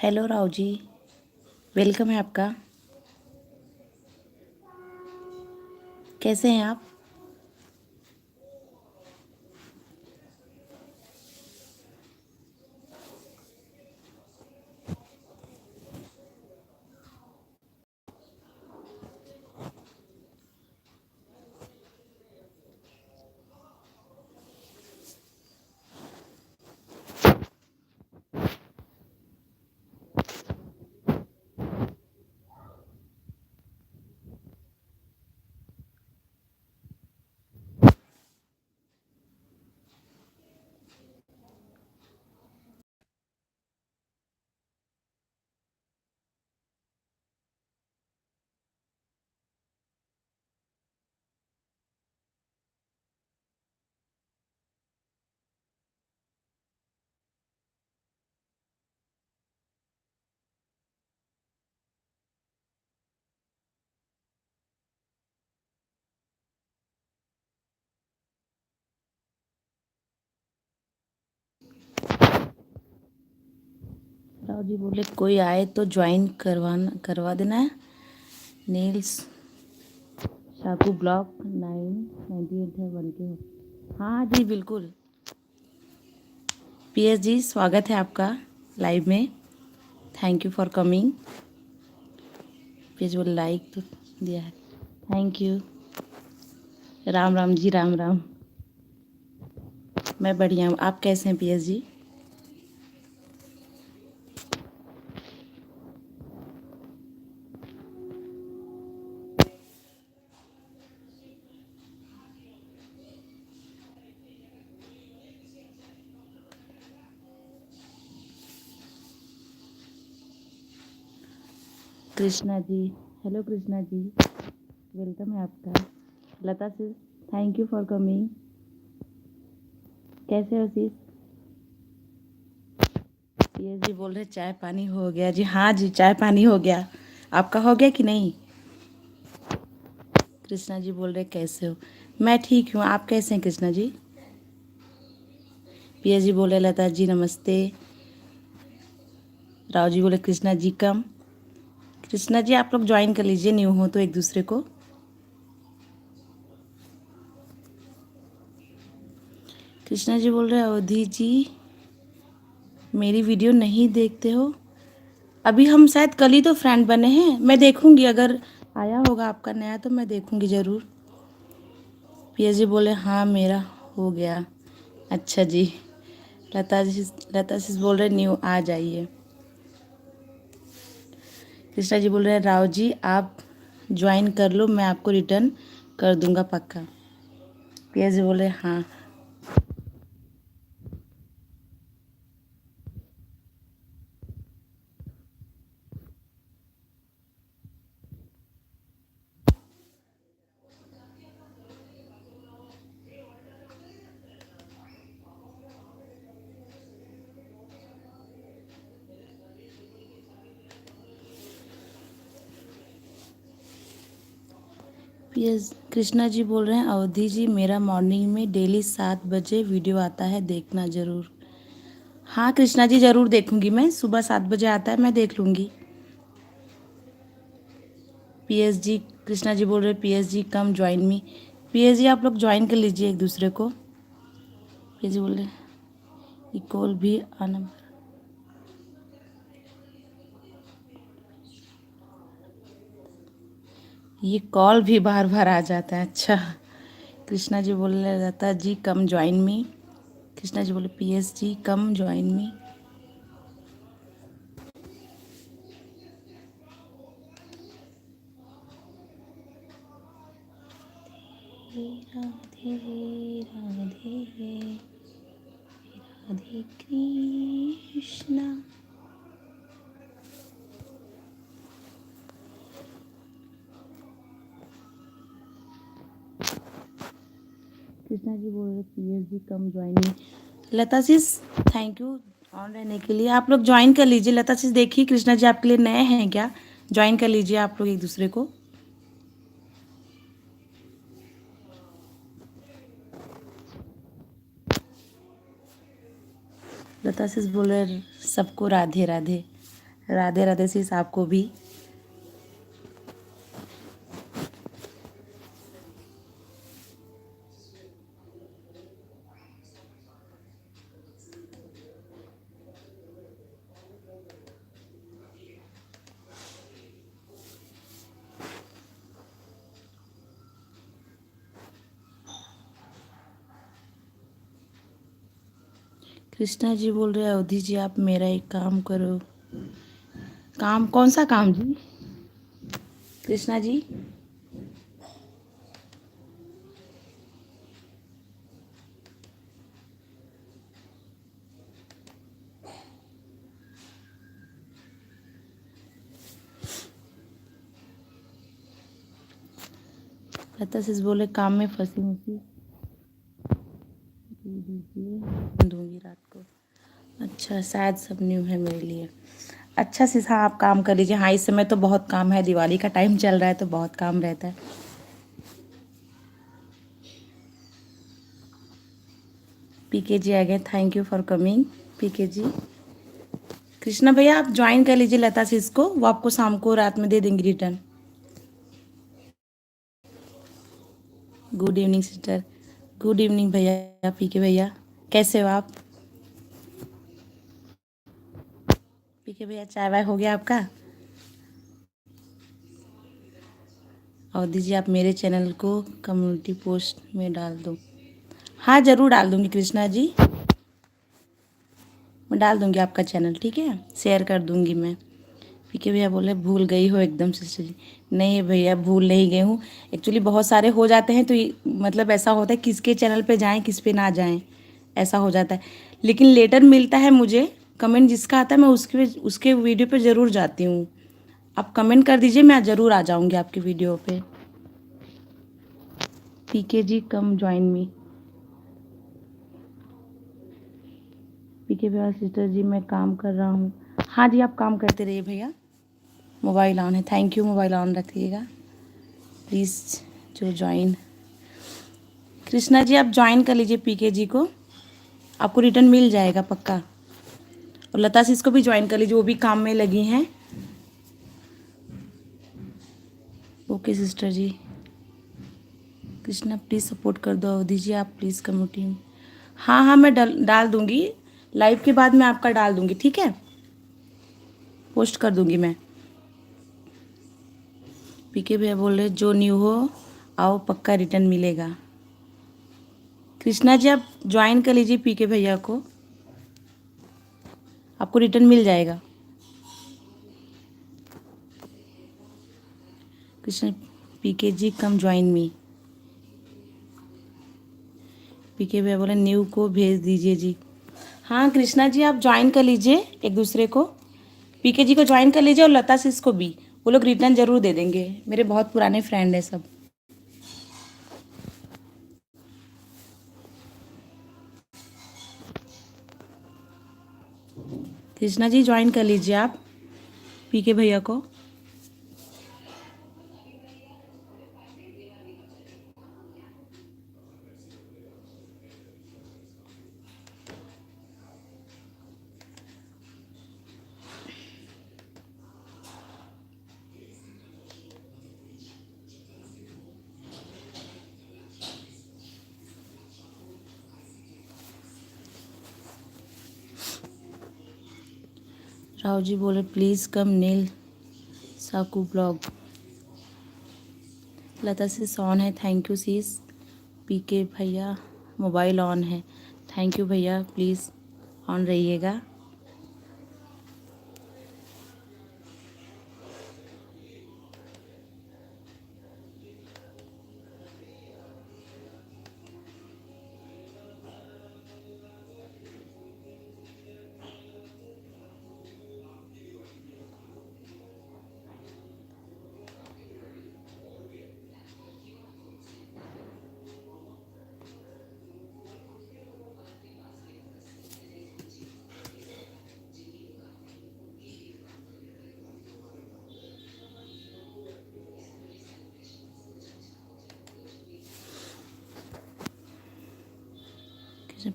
Hello Rao ji, welcome है आपका। कैसे हैं आप? राव जी बोले कोई आए तो ज्वाइन करवा देना है। नील्स शाकू ब्लॉक 998 है 1 के। हाँ जी बिल्कुल। पीएस जी स्वागत है आपका लाइव में। Thank you for coming. PS बोले लाइक तो दिया है। Thank you. राम राम जी, राम राम। मैं बढ़िया हूँ, आप कैसे हैं PS ji? Krishna ji, hello Krishna ji, welcome है आपका। लता से थैंक यू फॉर कमिंग। कैसे हो sis? ये जी बोल रहे चाय पानी हो गया जी। हाँ जी चाय पानी हो गया। आपका हो गया कि नहीं? कृष्णा जी बोल रहे कैसे हो? मैं ठीक हूँ, आप कैसे हैं कृष्णा जी? पिया जी बोले लता जी नमस्ते। राव जी बोले कृष्णा जी कम। कृष्णा जी आप लोग ज्वाइन कर लीजिए, न्यू हो तो एक दूसरे को। कृष्णा जी बोल रहे अवधि जी मेरी वीडियो नहीं देखते हो? अभी हम शायद कल ही तो फ्रेंड बने हैं। मैं देखूंगी, अगर आया होगा आपका नया तो मैं देखूंगी ज़रूर। पिया जी बोले हाँ मेरा हो गया। अच्छा जी। लता जी बोल रहे न्यू आ जाइए। कृष्णा जी बोल रहे हैं राव जी आप ज्वाइन कर लो, मैं आपको रिटर्न कर दूंगा पक्का। पिया जी बोले हाँ। पिया कृष्णा जी बोल रहे हैं अवधि जी मेरा मॉर्निंग में डेली 7 बजे वीडियो आता है, देखना ज़रूर। हाँ कृष्णा जी ज़रूर देखूंगी, मैं सुबह 7 बजे आता है, मैं देख लूँगी। पीएस जी कृष्णा जी बोल रहे पीएस जी कम ज्वाइन मी। पीएस जी आप लोग ज्वाइन कर लीजिए एक दूसरे को। पीएस जी बोल रहे ये कॉल भी आना। ये कॉल भी बार बार आ जाता है। अच्छा। कृष्णा जी बोल रहे लता जी कम ज्वाइन मी। कृष्णा जी बोले PS ji come join me. Radhe Radhe Radhe Krishna. Krishna ji बोल रहे PS ji come join me. Lata sis thank you on रहने के लिए। आप लोग ज्वाइन कर लीजिए। लता सिस देखिए कृष्णा जी आपके लिए नए हैं क्या? ज्वाइन कर लीजिए आप लोग एक दूसरे को। लता सिस बोल रहे सबको राधे राधे। राधे राधे sis आपको भी। कृष्णा जी बोल रहे हैं अवधि जी आप मेरा एक काम करो। काम कौन सा काम जी? कृष्णा जी लता sis बोले काम में फंसी हूँ सी दे दीजिए दूंगी रात को। अच्छा शायद सब न्यू है मेरे लिए। अच्छा sis हाँ आप काम कर लीजिए। हाँ इस समय तो बहुत काम है, दिवाली का टाइम चल रहा है तो बहुत काम रहता है। पीके जी आ गए, थैंक यू फॉर कमिंग पीके जी। कृष्णा भैया आप ज्वाइन कर लीजिए लता sis को, वो आपको शाम को रात में दे देंगी return. Good evening sister. Good evening भैया पीके भैया, कैसे हो आप? पीके भैया चाय वाय हो गया आपका? और दीजिए आप मेरे चैनल को कम्युनिटी पोस्ट में डाल दो। हाँ ज़रूर डाल दूँगी कृष्णा जी, मैं डाल दूँगी आपका चैनल, ठीक है शेयर कर दूँगी मैं। पीके भैया बोले भूल गई हो एकदम सिस्टर जी। नहीं भैया भूल नहीं गई हूँ, एक्चुअली बहुत सारे हो जाते हैं तो मतलब ऐसा होता है किसके चैनल पे जाएं किस पे ना जाएं, ऐसा हो जाता है। लेकिन लेटर मिलता है मुझे, कमेंट जिसका आता है मैं उसके उसके वीडियो पे ज़रूर जाती हूँ। आप कमेंट कर दीजिए मैं ज़रूर आ जाऊँगी आपकी वीडियो पे। पीके जी कम ज्वाइन मी। पीके भैया सिस्टर जी मैं काम कर रहा हूँ। हाँ जी आप काम करते रहिए भैया, मोबाइल ऑन है। थैंक यू, मोबाइल ऑन रखिएगा प्लीज़। जो ज्वाइन कृष्णा जी आप ज्वाइन कर लीजिए पीके जी को, आपको रिटर्न मिल जाएगा पक्का। और लता sis को भी ज्वाइन कर लीजिए, वो भी काम में लगी हैं। Okay sister ji. Krishna please support कर दो अवधि जी आप प्लीज़ कम्युनिटी में। हाँ हाँ मैं डाल दूँगी, लाइव के बाद मैं आपका डाल दूँगी, ठीक है पोस्ट कर दूँगी मैं। पीके भैया बोल रहे जो न्यू हो आओ पक्का रिटर्न मिलेगा। कृष्णा जी आप ज्वाइन कर लीजिए पीके भैया को, आपको रिटर्न मिल जाएगा। कृष्ण पीके जी कम ज्वाइन मी। पीके भैया बोले न्यू को भेज दीजिए जी। हाँ कृष्णा जी आप ज्वाइन कर लीजिए एक दूसरे को, पीके जी को ज्वाइन कर लीजिए और लता sis को भी, वो लोग रिटर्न ज़रूर दे देंगे, मेरे बहुत पुराने फ्रेंड हैं सब। कृष्णा जी ज्वाइन कर लीजिए आप पीके भैया को। राव जी बोले प्लीज़ कम नील साकू ब्लॉग। लता sis ऑन है, थैंक यू sis। पीके भैया मोबाइल ऑन है, थैंक यू भैया प्लीज़ ऑन रहिएगा।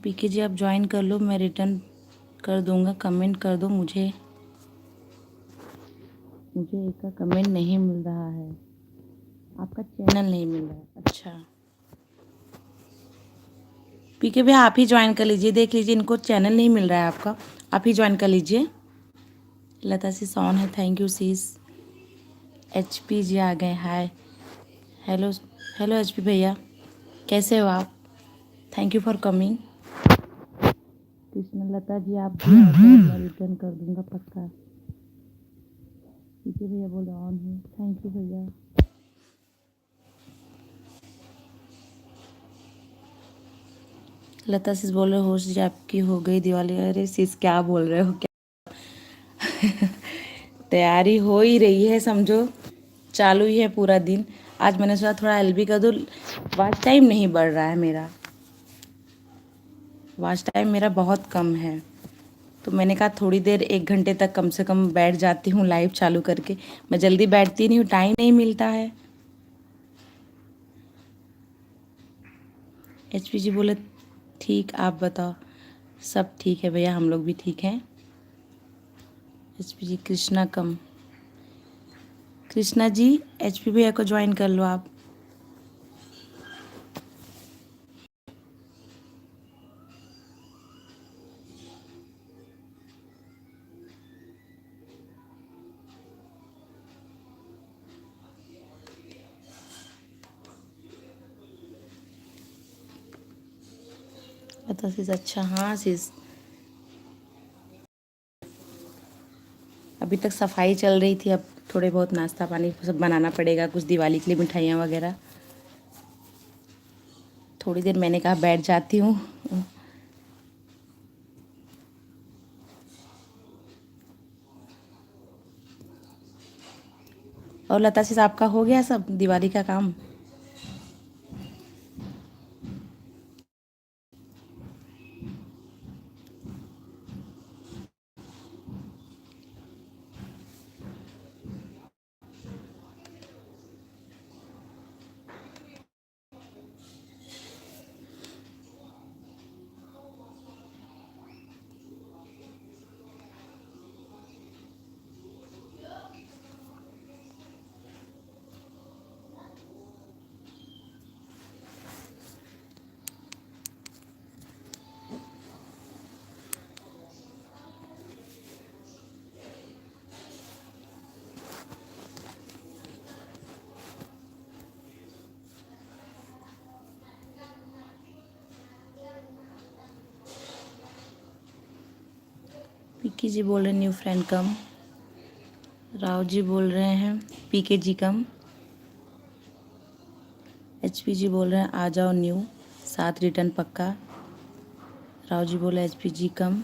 पीके जी आप ज्वाइन कर लो, मैं रिटर्न कर दूंगा, कमेंट कर दो मुझे। मुझे एक का कमेंट नहीं मिल रहा है, आपका चैनल नहीं मिल रहा है। अच्छा पीके भैया आप ही ज्वाइन कर लीजिए, देख लीजिए इनको चैनल नहीं मिल रहा है आपका, आप ही ज्वाइन कर लीजिए। लता सी ऑन है, thank you sis. HP ji आ गए, हाय हेलो हेलो एचपी भैया कैसे हो आप, thank you for coming. Krishna Lata ji आप भी आ जाओ, मैं रिटर्न कर दूंगा पक्का। पीके भैया बोले ऑन है, थैंक यू भैया। लता सिस बोल रहे होस्ट जी आपकी हो गई दिवाली, अरे सिस क्या बोल रहे हो क्या तैयारी हो ही रही है समझो, चालू ही है पूरा दिन। आज मैंने सोचा थोड़ा एलबी कर दूँ, वॉच टाइम नहीं बढ़ रहा है मेरा, वॉच टाइम मेरा बहुत कम है, तो मैंने कहा थोड़ी देर 1 घंटे तक कम से कम बैठ जाती हूँ लाइव चालू करके। मैं जल्दी बैठती नहीं हूँ, टाइम नहीं मिलता है। एचपी जी बोले ठीक, आप बताओ। सब ठीक है भैया, हम लोग भी ठीक हैं। एचपी जी कृष्णा कम, कृष्णा जी एचपी भैया को ज्वाइन कर लो आप। बता sis, अच्छा हाँ सिस, अभी तक सफाई चल रही थी, अब थोड़े बहुत नाश्ता पानी सब बनाना पड़ेगा, कुछ दिवाली के लिए मिठाइयाँ वगैरह। थोड़ी देर मैंने कहा बैठ जाती हूँ। और लता सिस आपका हो गया सब दिवाली का काम। पीके जी बोल रहे न्यू फ्रेंड कम, राव जी बोल रहे हैं पीके जी कम, एचपी जी बोल रहे हैं आ जाओ न्यू, 7 रिटर्न पक्का। राव जी बोले एचपी जी कम।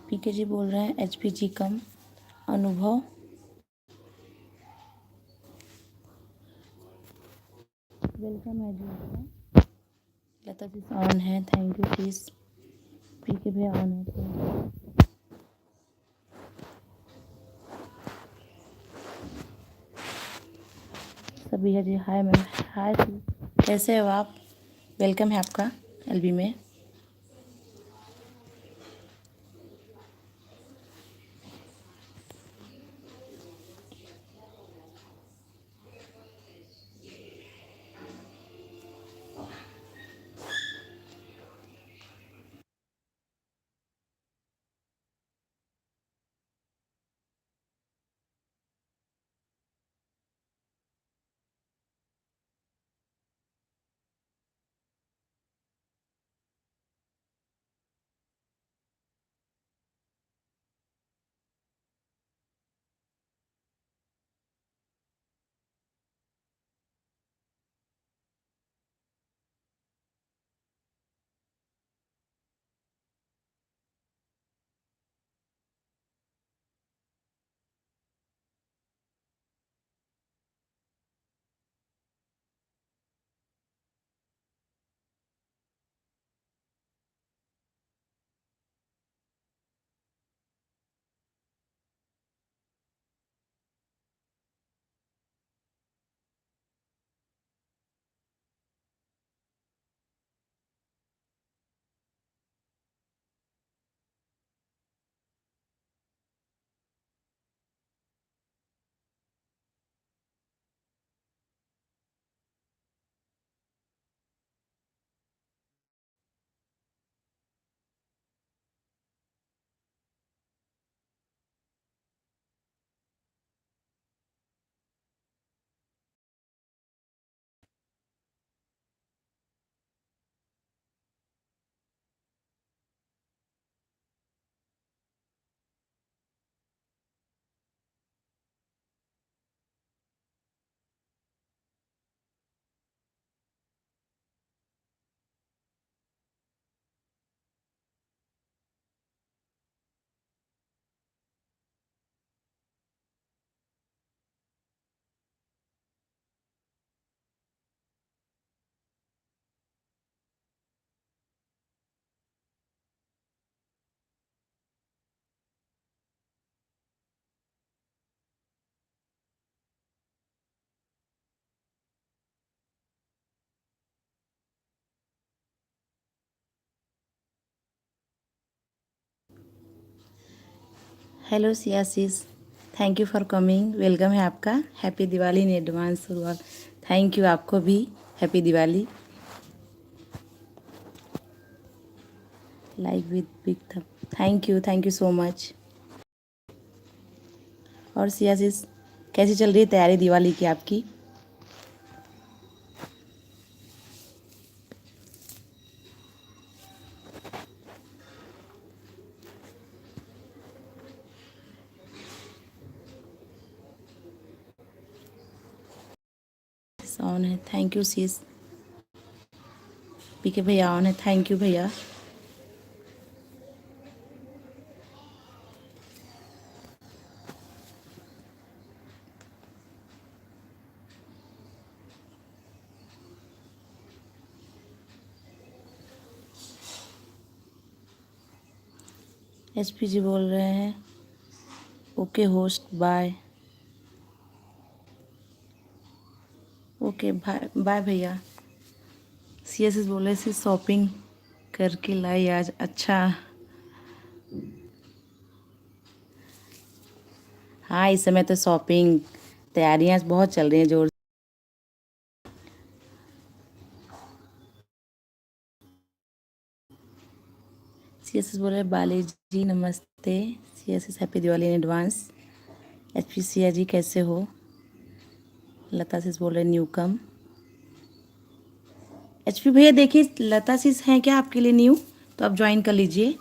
पीके जी बोल रहे हैं एचपी जी कम अनुभव। वेलकम है जी आपका। लता जी ऑन है, थैंक यू प्लीज़। पीके भैया ऑन है तो सभी है जी। हाय मैम, हाय जी, कैसे हो आप? वेलकम है आपका एलबी में। Hello Siya sis, thank you for coming. Welcome है आपका। Happy Diwali in advance. Thank you, आपको भी happy Diwali. Like with big thumb, thank you so much. और सियासिस, कैसी चल रही है तैयारी दिवाली की आपकी? ऑन है, थैंक यू सीस। पीके भैया ऑन है, थैंक यू भैया। एचपी जी बोल रहे हैं okay host bye. Okay bye bye भैया। सीएसएस बोल रहे थे शॉपिंग करके लाई आज। अच्छा, हाँ इस समय तो शॉपिंग तैयारियां बहुत चल रही हैं जोर। सीएसएस बोल रहे बाली जी नमस्ते। CSS happy Diwali in advance. HP Siya ji कैसे हो? लता सिस बोल रहे न्यू कम। एचपी भैया देखिए लता सिस हैं क्या आपके लिए न्यू? तो आप ज्वाइन कर लीजिए।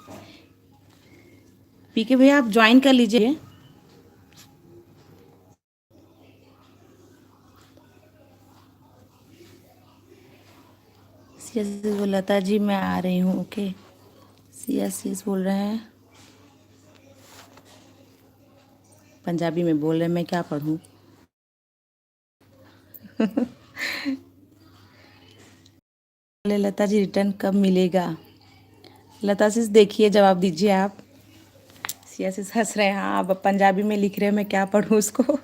पीके भैया आप ज्वाइन कर लीजिए। सीएसएस बोल लता जी मैं आ रही हूँ। ओके, सीएसएस बोल रहे हैं पंजाबी में बोल रहे हैं, मैं क्या पढ़ूं। बोले लता जी रिटर्न कब मिलेगा। लता सी देखिए जवाब दीजिए आप। सिया से हंस रहे हैं, हाँ अब पंजाबी में लिख रहे हैं, मैं क्या पढ़ूं उसको।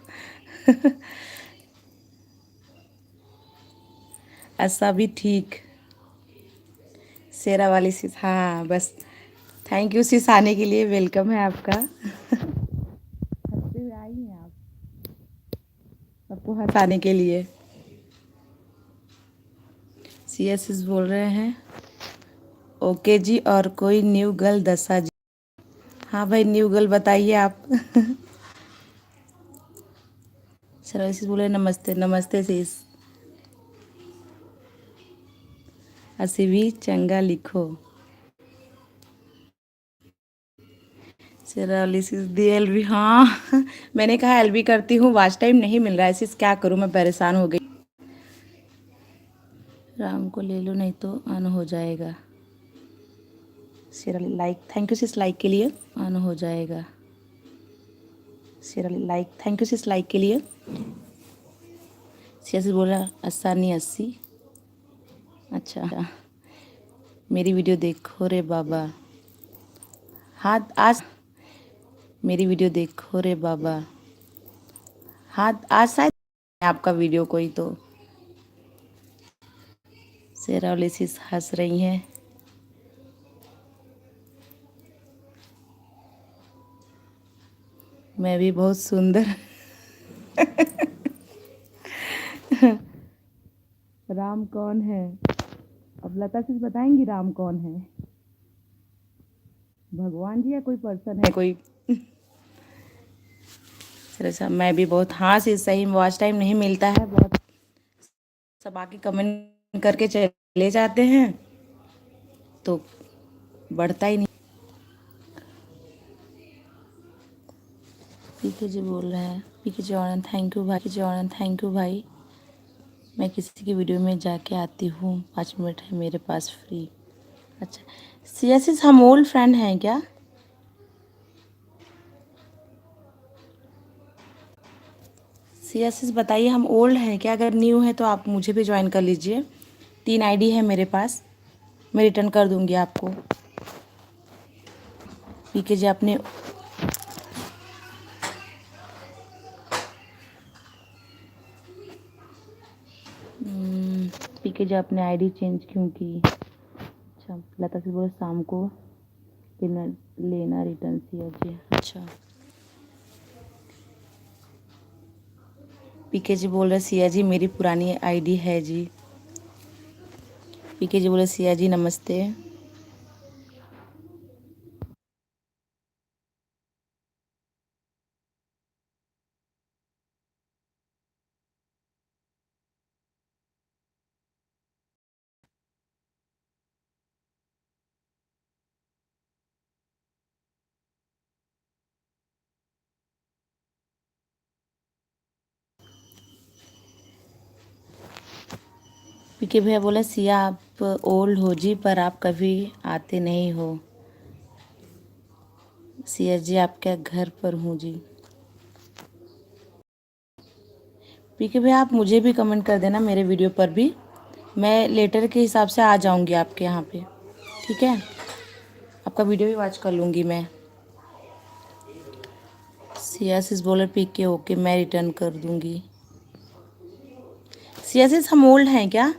ऐसा भी ठीक। शेरा वाली सी, हाँ बस। थैंक यू sis आने के लिए, वेलकम है आपका। हंसते हुए आई हैं आप, सबको हंसाने के लिए। सिया sis बोल रहे हैं ओके जी, और कोई न्यू गर्ल दसा जी। हाँ भाई न्यू गर्ल बताइए आप। शेरा वाली sis बोले नमस्ते, नमस्ते sis। असी भी चंगा लिखो। शेरा वाली sis दी एलबी, हाँ। मैंने कहा एलबी करती हूँ, वॉच टाइम नहीं मिल रहा है sis, क्या करूँ मैं परेशान हो गई। राम को ले लो नहीं तो अन हो जाएगा। Shera like, thank you sis like के लिए। अन हो जाएगा। Shera like, thank you sis like के लिए। सियासी बोल रहा आसानी 80। अच्छा, मेरी वीडियो देखो रे बाबा। हाँ आज मेरी वीडियो देखो रे बाबा। हाँ आज शायद आपका वीडियो कोई तो। शेरा वाली सिस हंस रही हैं। मैं भी बहुत सुंदर। राम कौन है। अब लता सिस बताएंगी राम कौन है। भगवान जी या कोई पर्सन है कोई। सर मैं भी बहुत, हाँ सी सही वॉच टाइम नहीं मिलता है बहुत। सब आके कमेंट करके चले जाते हैं तो बढ़ता ही नहीं। पीके जी बोल रहे हैं, पीके जी ऑनलाइन थैंक यू भाई, पीके जी ऑनलाइन थैंक यू भाई। मैं किसी की वीडियो में जाके आती हूँ, 5 मिनट है मेरे पास फ्री। अच्छा सियासिस हम ओल्ड फ्रेंड हैं क्या। सियासिस बताइए हम ओल्ड हैं क्या, अगर न्यू है तो आप मुझे भी ज्वाइन कर लीजिए। 3 आईडी है मेरे पास, मैं रिटर्न कर दूंगी आपको। पीके जी आपने पीके जी आपने आईडी चेंज क्यों की। अच्छा लता से बोले शाम को लेना रिटर्न सिया जी। अच्छा पीके जी बोल रहे सिया जी मेरी पुरानी आईडी है जी। पीके जी बोले सिया जी नमस्ते। पीके भैया बोले सिया आप ओल्ड हो जी, पर आप कभी आते नहीं हो। सिया जी आपके घर पर हूँ जी। पीके भैया आप मुझे भी कमेंट कर देना मेरे वीडियो पर भी, मैं लेटर के हिसाब से आ जाऊँगी आपके यहाँ पे, ठीक है। आपका वीडियो भी वॉच कर लूँगी मैं। सियासिस बोले पीके ओके मैं रिटर्न कर दूँगी। सियासिस हम ओल्ड हैं क्या,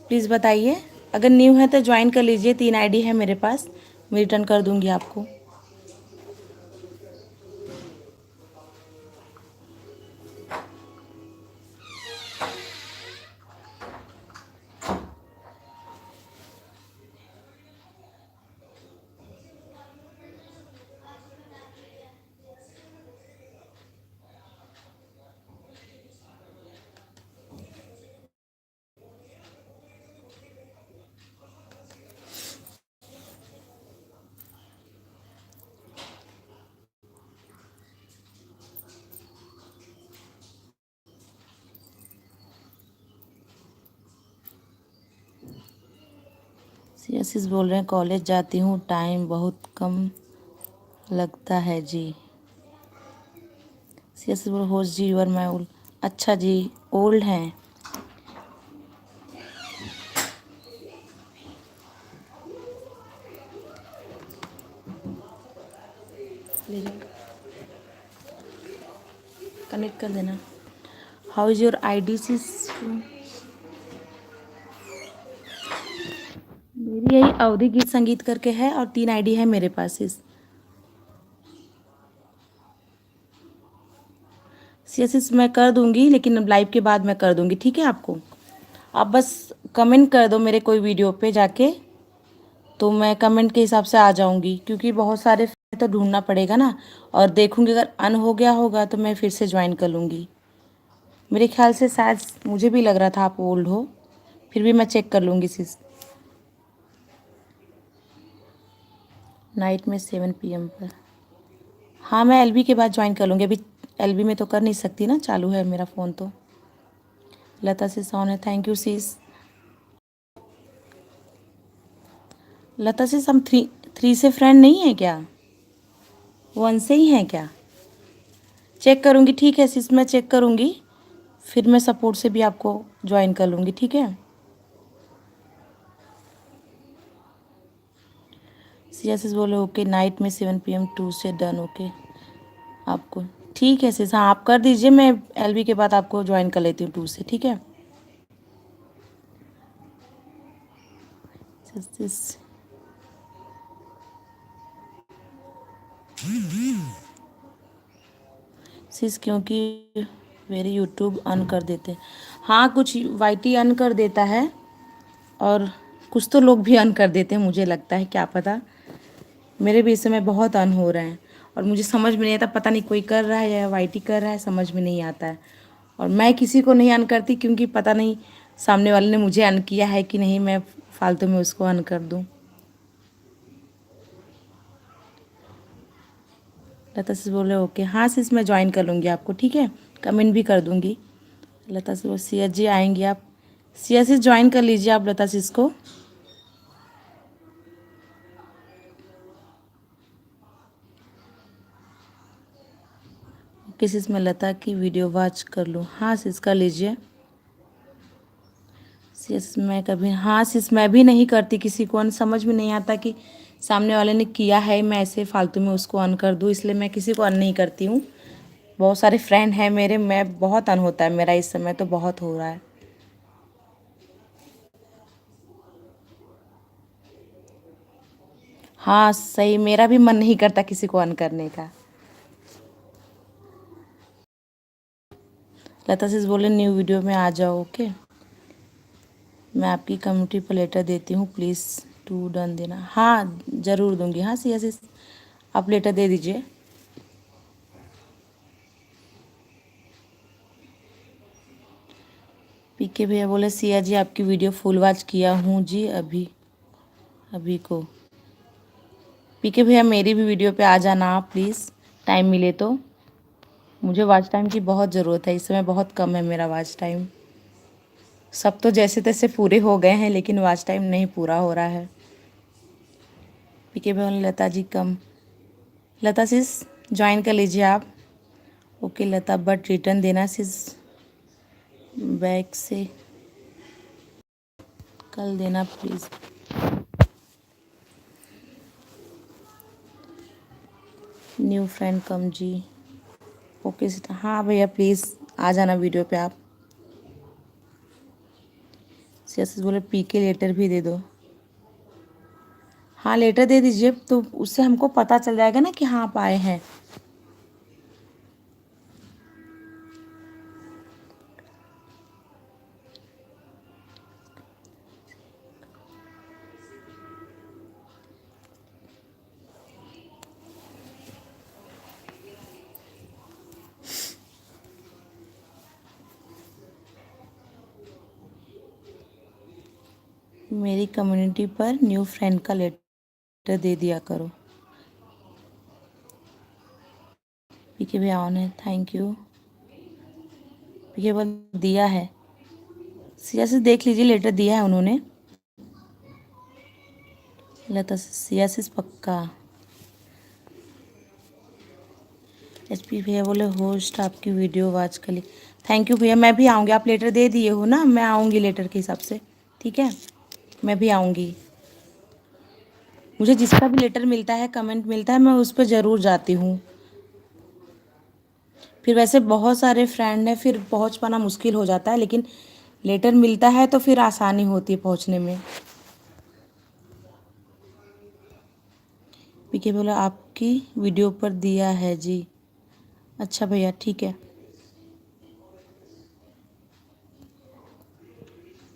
प्लीज़ बताइए। अगर न्यू है तो ज्वाइन कर लीजिए, 3 आईडी है मेरे पास, मैं रिटर्न कर दूँगी आपको। सियासिस बोल रहे हैं कॉलेज जाती हूँ, टाइम बहुत कम लगता है जी। सियासिस बोले host ji you are my old. अच्छा जी, ओल्ड हैं। ले जाओ, कनेक्ट कर देना। How is your I D sis? मेरी यही अवधि गीत संगीत करके है और 3 आईडी है मेरे पास। इस सियासिस मैं कर दूंगी, लेकिन अब लाइव के बाद मैं कर दूंगी, ठीक है आपको। आप बस कमेंट कर दो मेरे कोई वीडियो पे जाके, तो मैं कमेंट के हिसाब से आ जाऊंगी, क्योंकि बहुत सारे तो ढूंढना पड़ेगा ना। और देखूंगी अगर अन हो गया होगा तो मैं फिर से ज्वाइन कर लूँगी। मेरे ख्याल से शायद मुझे भी लग रहा था आप ओल्ड हो, फिर भी मैं चेक कर लूँगी सिस। नाइट में 7 PM पर। हाँ, मैं एलबी के बाद ज्वाइन कर लूँगी। अभी एलबी में तो कर नहीं सकती ना, चालू है मेरा फ़ोन तो। लता सिस ऑन है, थैंक यू सिस। लता सिस हम थ्री से फ्रेंड नहीं है क्या? 1 से ही हैं क्या? चेक करूँगी, ठीक है सिस, मैं चेक करूँगी, फिर मैं सपोर्ट से भी आपको ज्वाइन कर लूँगी, ठीक है। सियासिस बोले ओके, नाइट में 7 PM 2 से डन, ओके आपको। ठीक है सिस, हाँ आप कर दीजिए, मैं एलबी के बाद आपको ज्वाइन कर लेती हूँ 2 से, ठीक है। सिस सिस क्योंकि मेरे यूट्यूब अन कर देते हैं। हाँ, कुछ वाईटी अन कर देता है और कुछ तो लोग भी अन कर देते हैं, मुझे लगता है, क्या पता। मेरे भी इस समय बहुत अन हो रहे हैं और मुझे समझ में नहीं आता, पता नहीं कोई कर रहा है या वाईटी कर रहा है, समझ में नहीं आता है। और मैं किसी को नहीं अन करती, क्योंकि पता नहीं सामने वाले ने मुझे अन किया है कि नहीं, मैं फालतू में उसको अन कर दूँ। लता सिस बोले ओके, हाँ सिस मैं ज्वाइन कर लूँगी आपको, ठीक है, कमेंट भी कर दूँगी। लता सिस बोले सिया जी आएंगी आप? सिया सिस ज्वाइन कर लीजिए आप लता सिस को। ओके सिस, मैं लता की वीडियो वॉच कर लूँ? हाँ सिस कर लीजिए। सिस मैं कभी, हाँ सिस मैं भी नहीं करती किसी को अन, समझ में नहीं आता कि सामने वाले ने किया है, मैं ऐसे फालतू में उसको अन कर दूँ, इसलिए मैं किसी को अन नहीं करती हूँ। बहुत सारे फ्रेंड हैं मेरे, मैं बहुत अन होता है मेरा इस समय, तो बहुत हो रहा है। हाँ सही, मेरा भी मन नहीं करता किसी को अन करने का। लता सिस बोले न्यू वीडियो में आ जाओ, ओके। मैं आपकी कम्युनिटी पर लेटर देती हूँ, प्लीज़ टू डन देना। हाँ ज़रूर दूंगी। हाँ सिया सिस, आप लेटर दे दीजिए। पीके भैया बोले सिया जी आपकी वीडियो फुल वॉच किया हूँ जी, अभी अभी को। पीके भैया मेरी भी वीडियो पे आ जाना आप प्लीज़, टाइम मिले तो। मुझे वॉच टाइम की बहुत ज़रूरत है, इस समय बहुत कम है मेरा वॉच टाइम। सब तो जैसे तैसे पूरे हो गए हैं, लेकिन वॉच टाइम नहीं पूरा हो रहा है। पीके भैया बोले लता जी कम। लता सिस ज्वाइन कर लीजिए आप। ओके लता, बट रिटर्न देना सिस, बैक से कल देना please. New friend come ji, okay sister, हाँ भैया प्लीज़ आ जाना वीडियो पे आप। सियासिस बोले पीके लेटर भी दे दो। हाँ लेटर दे दीजिए, तो उससे हमको पता चल जाएगा ना कि हाँ आप आए हैं। मेरी कम्युनिटी पर न्यू फ्रेंड का लेटर दे दिया करो। पीके भैया ऑन है, थैंक यू। पीके बोल दिया है। सियासिस देख लीजिए, लेटर दिया है उन्होंने। लता सियासिस पक्का। एचपी भैया बोले होस्ट आपकी वीडियो वॉच कर ली। थैंक यू भैया, मैं भी आऊँगी। आप लेटर दे दिए हो ना, मैं आऊँगी लेटर के हिसाब से, ठीक है, मैं भी आऊँगी। मुझे जिसका भी लेटर मिलता है, कमेंट मिलता है, मैं उस पर ज़रूर जाती हूँ। फिर वैसे बहुत सारे फ्रेंड हैं, फिर पहुँच पाना मुश्किल हो जाता है, लेकिन लेटर मिलता है तो फिर आसानी होती है पहुँचने में। पीके बोला आपकी वीडियो पर दिया है जी। अच्छा भैया ठीक है।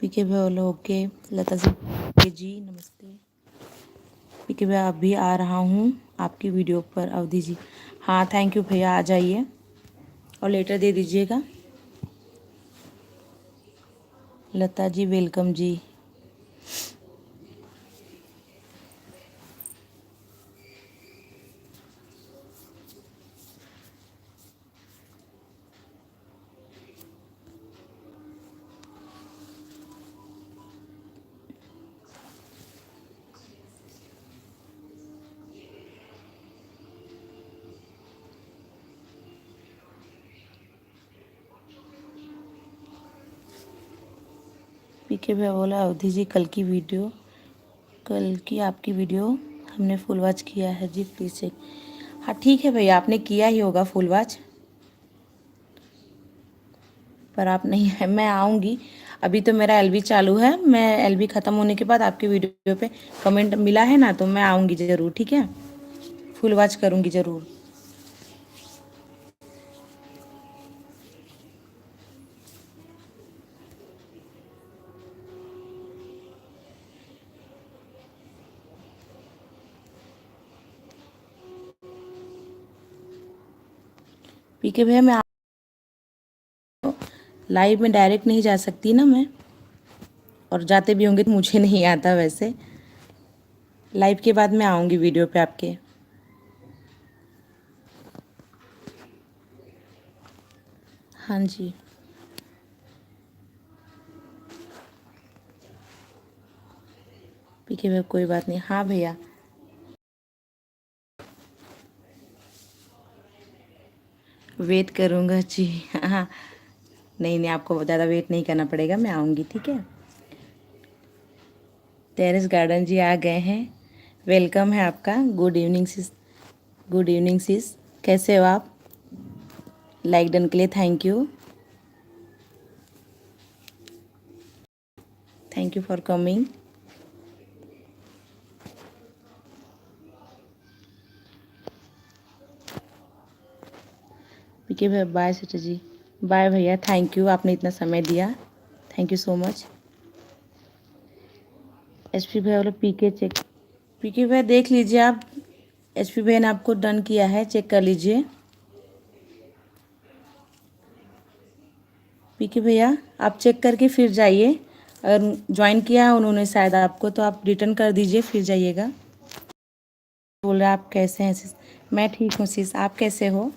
पीके भैया बोला ओके। लता जी ओके जी नमस्ते। पीके भैया अभी आ रहा हूँ आपकी वीडियो पर। अवधि जी हाँ थैंक यू भैया, आ जाइए और लेटर दे दीजिएगा। लता जी वेलकम जी। पीके भैया बोला अवधि जी कल की आपकी वीडियो हमने फुल वॉच किया है जी, प्लीज़ चेक। हाँ ठीक है भैया, आपने किया ही होगा फुल वॉच, पर आप नहीं है। मैं आऊँगी, अभी तो मेरा एलबी चालू है। मैं एलबी ख़त्म होने के बाद आपकी वीडियो पे कमेंट मिला है ना, तो मैं आऊँगी ज़रूर, ठीक है, फुल वॉच करूँगी ज़रूर। पीके भैया मैं लाइव में डायरेक्ट नहीं जा सकती ना मैं, और जाते भी होंगे तो मुझे नहीं आता वैसे। लाइव के बाद मैं आऊँगी वीडियो पे आपके। हाँ जी पीके भैया कोई बात नहीं। हाँ भैया वेट करूँगा जी। हाँ नहीं नहीं, आपको ज़्यादा वेट नहीं करना पड़ेगा, मैं आऊँगी, ठीक है। टेरेस गार्डन जी आ गए हैं, वेलकम है आपका। Good evening sis. Good evening sis, कैसे हो आप? लाइक डन के लिए thank you. Thank you for coming. PK भैया बाय सिस्टर जी। बाय भैया, थैंक यू, आपने इतना समय दिया, thank you so much. HP भैया बोले पीके चेक। पीके भैया देख लीजिए आप, एचपी भैया ने आपको डन किया है, चेक कर लीजिए। पीके भैया आप चेक करके फिर जाइए, अगर ज्वाइन किया है उन्होंने शायद आपको, तो आप रिटर्न कर दीजिए फिर जाइएगा। बोल रहे आप कैसे हैं सिस? मैं ठीक हूँ सिस, आप कैसे हो?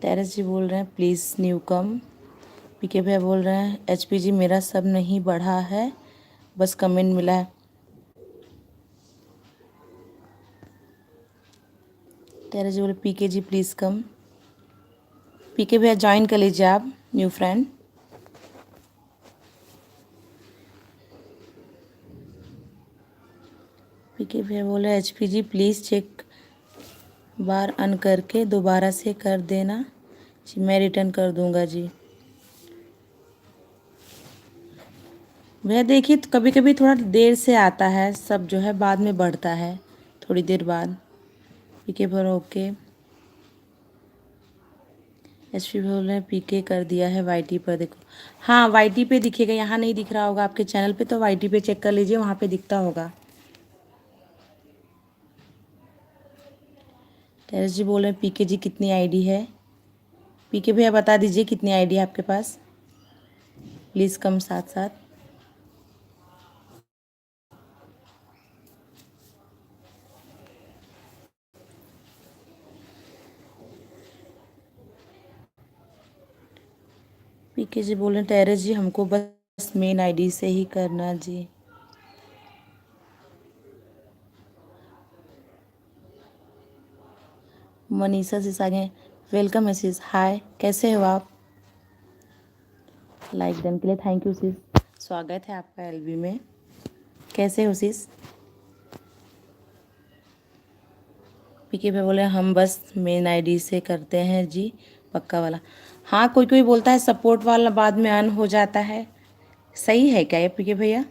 टेरेस जी बोल रहे हैं प्लीज़ न्यू कम। पीके भैया बोल रहे हैं एचपी जी मेरा सब नहीं बढ़ा है, बस कमेंट मिला है। टेरेस जी बोले पीके जी प्लीज़ कम। पीके भैया ज्वाइन कर लीजिए आप, न्यू फ्रेंड। पीके भैया बोले एचपी जी प्लीज़ चेक बार अन करके दोबारा से कर देना जी, मैं रिटर्न कर दूंगा जी। भैया देखिए कभी कभी थोड़ा देर से आता है सब, जो है बाद में बढ़ता है थोड़ी देर बाद। पीके भैया ओके। एचपी बोल रहे हैं पीके कर दिया है वाईटी पर, देखो। हाँ वाईटी पे दिखेगा, यहाँ नहीं दिख रहा होगा आपके चैनल पे, तो वाईटी पे चेक कर लीजिए, वहाँ पे दिखता होगा। टेरेस जी बोल रहे हैं पीके जी कितनी आईडी है? पीके भैया बता दीजिए कितनी आईडी है आपके पास, प्लीज़ कम साथ साथ। पीके जी बोल रहे हैं टेरेस जी हमको बस मेन आईडी से ही करना जी। मनीषा सिस आगे वेलकम है सिस, हाय कैसे हो आप? लाइक डन के लिए थैंक यू सिस, स्वागत है आपका एलबी में। कैसे हो सिस? पीके पे बोले हम बस मेन आईडी से करते हैं जी, पक्का वाला। हाँ कोई कोई बोलता है सपोर्ट वाला बाद में ऑन हो जाता है, सही है क्या ये पीके भैया?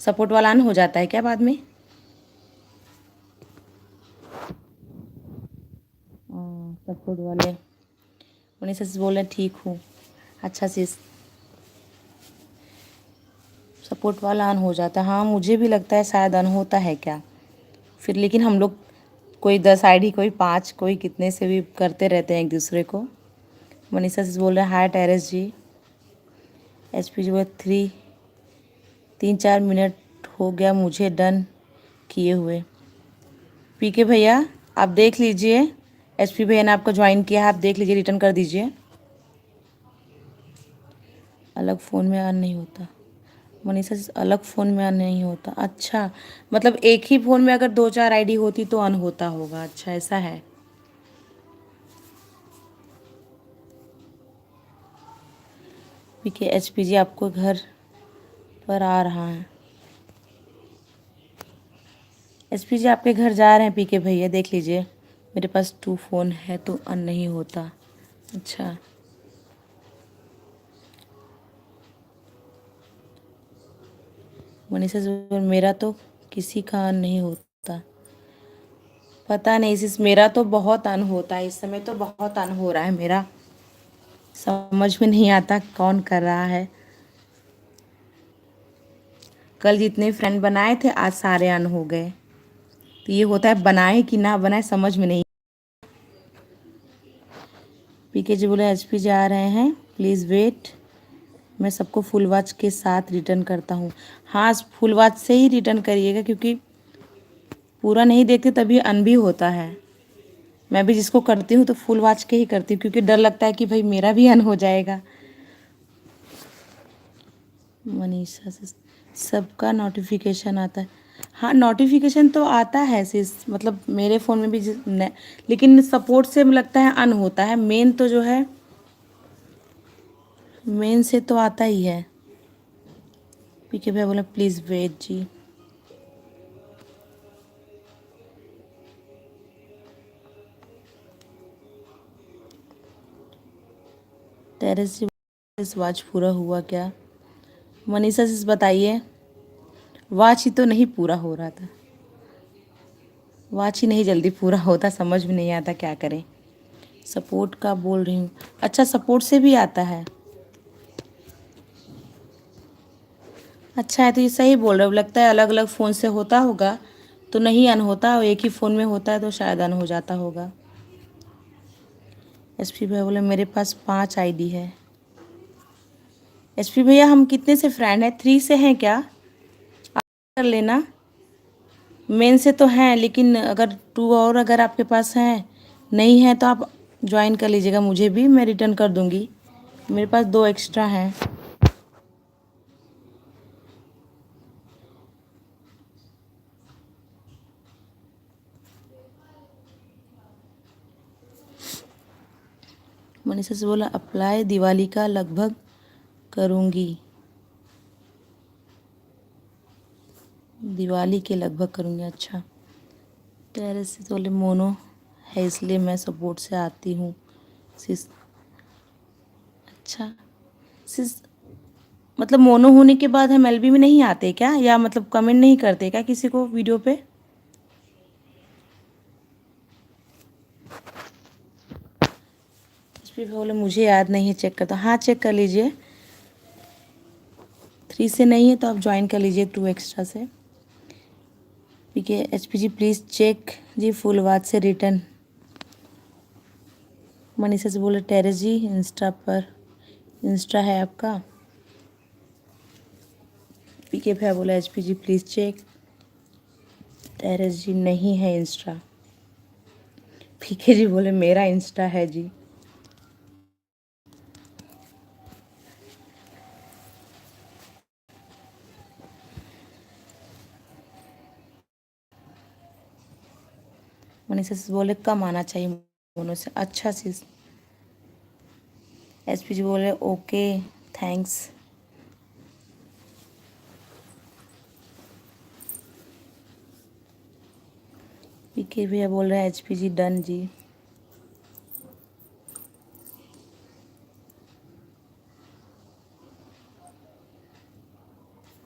सपोर्ट वाला ऑन हो जाता है क्या बाद में? सपोर्ट वाले उन्हीं से बोल रहे ठीक हूँ। अच्छा सिस, सपोर्ट वाला ऑन हो जाता है, हाँ मुझे भी लगता है शायद ऑन होता है क्या फिर, लेकिन हम लोग कोई 10 आईडी कोई 5 कोई कितने से भी करते रहते हैं एक दूसरे को। मनीषा से बोल रहे हैं हाय टेरेस जी। एच पी जी वो 3-4 मिनट हो गया मुझे डन किए हुए। पीके भैया आप देख लीजिए, एच पी भैया ने आपको ज्वाइन किया है, आप देख लीजिए, रिटर्न कर दीजिए। अलग फ़ोन में ऑन नहीं होता मनीषा से, अलग फ़ोन में ऑन नहीं होता, अच्छा मतलब एक ही फ़ोन में अगर 2-4 आईडी होती तो ऑन होता होगा, अच्छा ऐसा है। पीके एच पी जी आपको घर पर आ रहा है, एच पी जी आपके घर जा रहे हैं पीके भैया, देख लीजिए। मेरे पास 2 फ़ोन है तो ऑन नहीं होता, अच्छा। मनीषा से मेरा तो किसी का ऑन नहीं होता, पता नहीं सिस, मेरा तो बहुत ऑन होता है, इस समय तो बहुत ऑन हो रहा है मेरा, समझ में नहीं आता कौन कर रहा है। कल जितने फ्रेंड बनाए थे आज सारे ऑन हो गए, तो ये होता है बनाए कि ना बनाए समझ में नहीं। पीके जी बोले एच पी जी आ रहे हैं प्लीज़ वेट, मैं सबको फुल वॉच के साथ रिटर्न करता हूँ। हाँ फुल वॉच से ही रिटर्न करिएगा क्योंकि पूरा नहीं देखते तभी अन भी होता है। मैं भी जिसको करती हूँ तो फुल वॉच के ही करती हूँ क्योंकि डर लगता है कि भाई मेरा भी अन हो जाएगा। मनीषा से सबका नोटिफिकेशन आता है, हाँ नोटिफिकेशन तो आता है सिस, मतलब मेरे फ़ोन में भी लेकिन सपोर्ट से मुझे लगता है अन होता है, मेन तो जो है मेन से तो आता ही है। पीके भैया बोले प्लीज़ वेट जी। टेरेस जी इस वॉच पूरा हुआ क्या? मनीषा से बताइए, वॉच ही तो नहीं पूरा हो रहा था, वॉच ही नहीं जल्दी पूरा होता, समझ में नहीं आता क्या करें। सपोर्ट का बोल रही हूँ, अच्छा सपोर्ट से भी आता है, अच्छा है तो ये सही बोल रहे हो, लगता है अलग अलग फ़ोन से होता होगा तो नहीं अन होता, और एक ही फ़ोन में होता है तो शायद अन हो जाता होगा। एस पी भैया बोले मेरे पास 5 आईडी है। एस पी भैया हम कितने से फ्रेंड हैं, 3 से हैं क्या? आप कर लेना, मेन से तो हैं लेकिन अगर 2 और अगर आपके पास हैं नहीं है तो आप ज्वाइन कर लीजिएगा, मुझे भी मैं रिटर्न कर दूँगी, मेरे पास 2 एक्स्ट्रा हैं। मनीषा से बोला अप्लाई दिवाली का लगभग करूँगी, दिवाली के लगभग करूँगी, अच्छा। टेरेस से बोले मोनो है इसलिए मैं सपोर्ट से आती हूँ सिस, अच्छा सिस मतलब मोनो होने के बाद हम एलबी में नहीं आते क्या, या मतलब कमेंट नहीं करते क्या किसी को वीडियो पे? इस पे बोले मुझे याद नहीं है, चेक करता, हाँ चेक कर लीजिए, 3 से नहीं है तो आप ज्वाइन कर लीजिए 2 एक्स्ट्रा से। ठीक है H P ji please check ji full watch से रिटर्न। मनीषा से बोले टेरेस जी इंस्टा पर, इंस्टा है आपका? पीके भैया बोला H P ji please check, Terrace ji नहीं है इंस्टा। पीके जी बोले मेरा इंस्टा है जी। मनीषा से बोले कम आना चाहिए मोनो से। अच्छा sis। एसपी जी बोले ओके थैंक्स। पीके भैया बोल रहे हैं एचपी जी डन जी।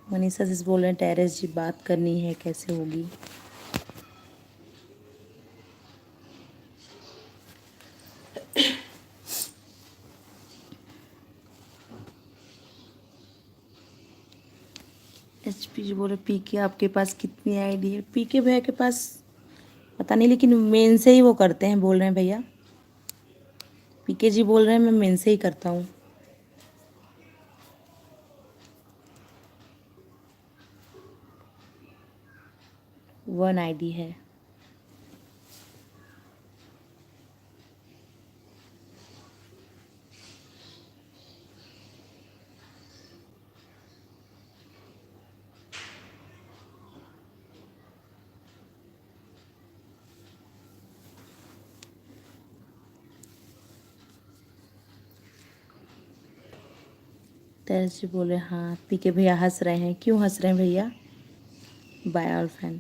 मनीषा sis बोल रहे हैं टेरेस जी बात करनी है कैसे होगी। एचपी जी बोले पीके आपके पास कितनी आईडी है। पीके भैया के पास पता नहीं, लेकिन मेन से ही वो करते हैं बोल रहे हैं भैया। पीके जी बोल रहे हैं मैं मेन से ही करता हूँ। वन आईडी है। तेज जी बोले हाँ। पीके भैया हंस रहे हैं। क्यों हंस रहे हैं भैया। Bye all fan,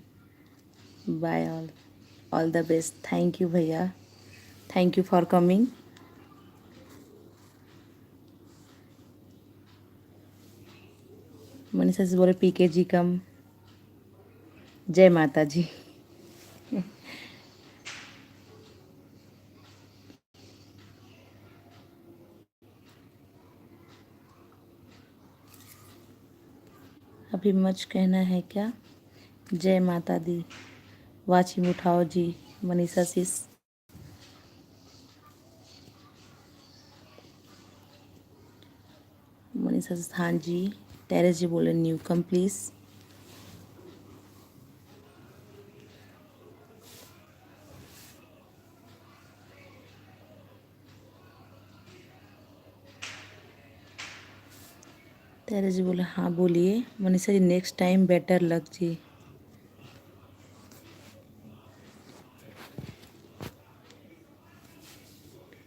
bye all the best. Thank you भैया, thank you for coming. Manisha से बोले पीके जी कम। जय माता जी। अभी मच कहना है क्या। जय माता दी। वाचिम उठाओ जी। मनीषा सिस। मनीषा सिस हाँ जी। टेरेस जी बोले न्यू कम प्लीज़। टेरेस जी बोले हाँ बोलिए। Manisha ji next time better luck जी।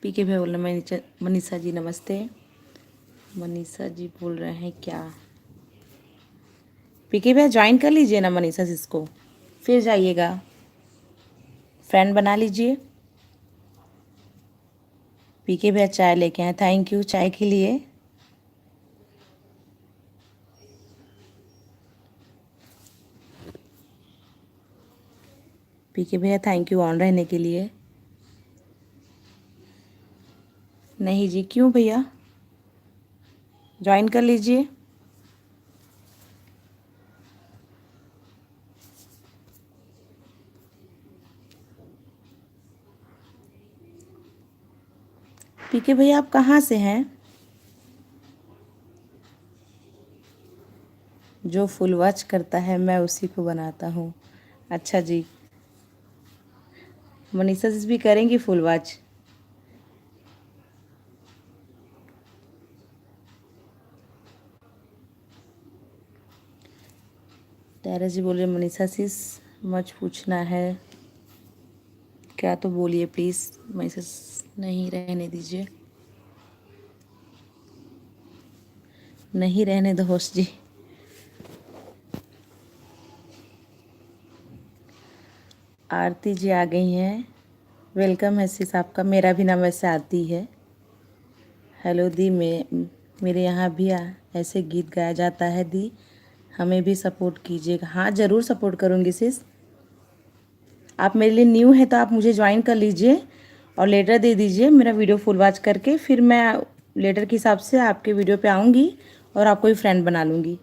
पीके भैया बोल रहे मनीषा जी नमस्ते। मनीषा जी बोल रहे हैं क्या। पीके भैया ज्वाइन कर लीजिए ना मनीषा जी इसको, फिर जाइएगा, फ्रेंड बना लीजिए। पीके भैया चाय लेके आए। थैंक यू चाय के लिए। पीके भैया थैंक यू ऑन रहने के लिए। नहीं जी क्यों भैया, ज्वाइन कर लीजिए। पीके भैया आप कहाँ से हैं। जो फुल वॉच करता है मैं उसी को बनाता हूँ। अच्छा जी। मनीषा जी भी करेंगी फुल वॉच। तारा जी बोले मनीषा सिस मच पूछना है क्या तो बोलिए प्लीज़। मनीषा नहीं रहने दीजिए, नहीं रहने दो होस्ट जी। आरती जी आ गई हैं। वेलकम है सिस आपका। मेरा भी नाम वैसे आरती है। हेलो दी। मेरे यहाँ भी ऐसे गीत गाया जाता है दी, हमें भी सपोर्ट कीजिएगा। हाँ ज़रूर सपोर्ट करूँगी सिस। आप मेरे लिए न्यू है तो आप मुझे ज्वाइन कर लीजिए और लेटर दे दीजिए मेरा वीडियो फुल वॉच करके, फिर मैं लेटर के हिसाब से आपके वीडियो पे आऊँगी और आपको ही फ्रेंड बना लूँगी।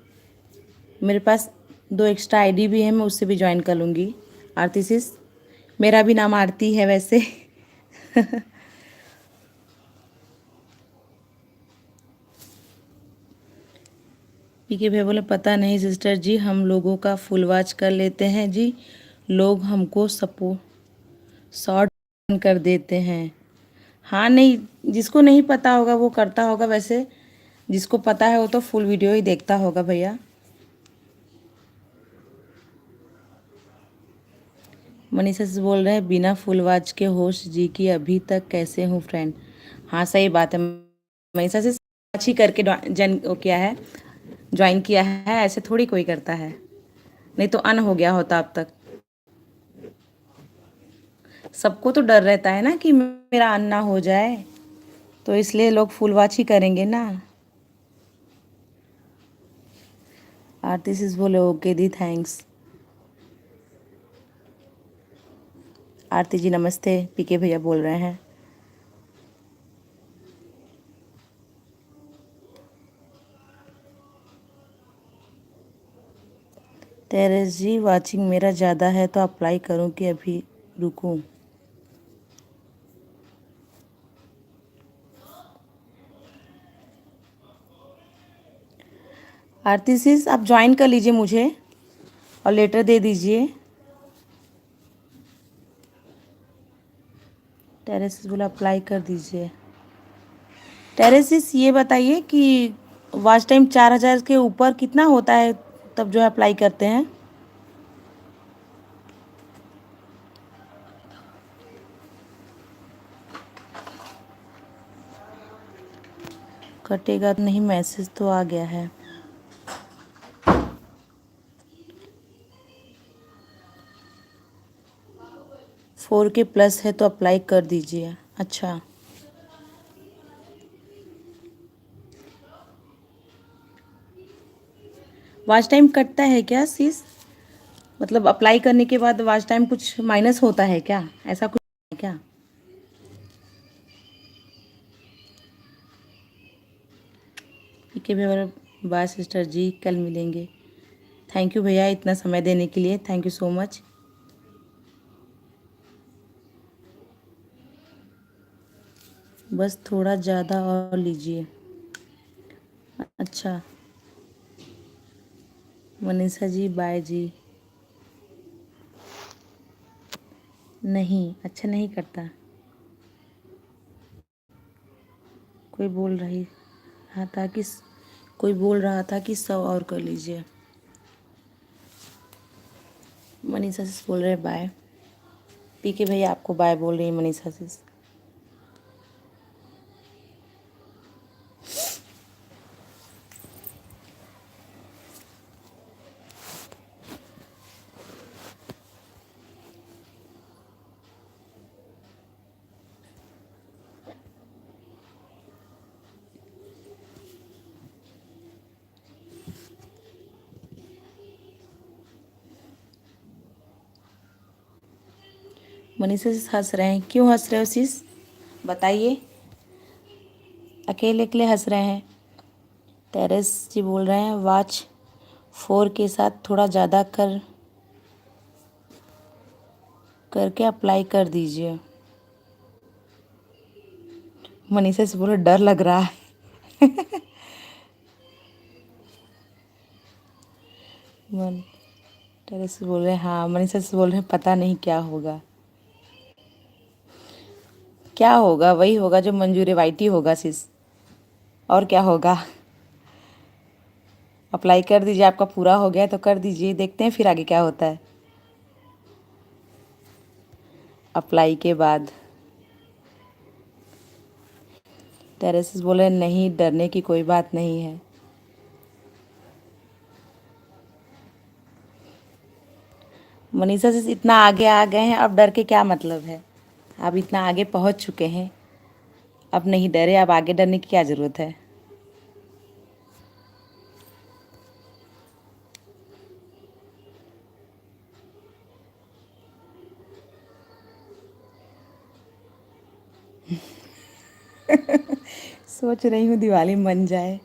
मेरे पास 2 एक्स्ट्रा आईडी भी है, मैं उससे भी ज्वाइन कर लूँगी। आरती सिस मेरा भी नाम आरती है वैसे। पीके भैया बोले पता नहीं सिस्टर जी, हम लोगों का फुल वॉच कर लेते हैं जी, लोग हमको शॉर्ट कर देते हैं। हाँ नहीं, जिसको नहीं पता होगा वो करता होगा, वैसे जिसको पता है वो तो फुल वीडियो ही देखता होगा भैया। मनीषा से बोल रहे हैं बिना फुलवाच के होस्ट जी की अभी तक कैसे हूँ फ्रेंड। हाँ सही बात है। मनीषा से वाच ही करके जन वो किया है, ज्वाइन किया है, ऐसे थोड़ी कोई करता है, नहीं तो अन हो गया होता अब तक। सबको तो डर रहता है ना कि मेरा अन ना हो जाए, तो इसलिए लोग फुलवाच ही करेंगे ना। आरती सिस बोले ओके दी थैंक्स। आरती जी नमस्ते, पीके भैया बोल रहे हैं। तेरेस जी वाचिंग मेरा ज़्यादा है तो अप्लाई करूं कि अभी रुकूं। आरती सिस आप ज्वाइन कर लीजिए मुझे और लेटर दे दीजिए। टेरेसिस बोला अप्लाई कर दीजिए। टेरेसिस ये बताइए कि वॉच टाइम 4000 के ऊपर कितना होता है तब जो है अप्लाई करते हैं। कटेगा नहीं, मैसेज तो आ गया है। फोर के प्लस है तो अप्लाई कर दीजिए। अच्छा, वॉच टाइम कटता है क्या सिस? मतलब अप्लाई करने के बाद वॉच टाइम कुछ माइनस होता है क्या, ऐसा कुछ है क्या? ठीक है भैया, बाय सिस्टर जी, कल मिलेंगे। थैंक यू भैया इतना समय देने के लिए, थैंक यू सो मच। बस थोड़ा ज़्यादा और लीजिए। अच्छा, मनीषा जी बाय जी। नहीं, अच्छा नहीं करता। कोई बोल रही हाँ था कि कोई बोल रहा था कि 100 और कर लीजिए। मनीषा से बोल रहे बाय। पीके भैया आपको बाय बोल रही है मनीषा से। मनीषा से हंस रहे हैं, क्यों हंस रहे हो सिस बताइए, अकेले अकेले हंस रहे हैं। टेरेस जी बोल रहे हैं वॉच 4 के साथ थोड़ा ज़्यादा करके अप्लाई कर दीजिए। मनीषा से बोलो डर लग रहा है। मन टेरेस से बोल रहे हैं हाँ, मनीषा से बोल रहे हैं पता नहीं क्या होगा। क्या होगा, वही होगा जो मंजूर वाइटी होगा सिस, और क्या होगा। अप्लाई कर दीजिए, आपका पूरा हो गया तो कर दीजिए, देखते हैं फिर आगे क्या होता है अप्लाई के बाद। टेरेसिस बोले नहीं, डरने की कोई बात नहीं है। मनीषा से इतना आगे आ गए हैं, अब डर के क्या मतलब है। आप इतना आगे पहुंच चुके हैं, अब नहीं डरे, अब आगे डरने की क्या ज़रूरत है। सोच रही हूँ दिवाली मन जाए।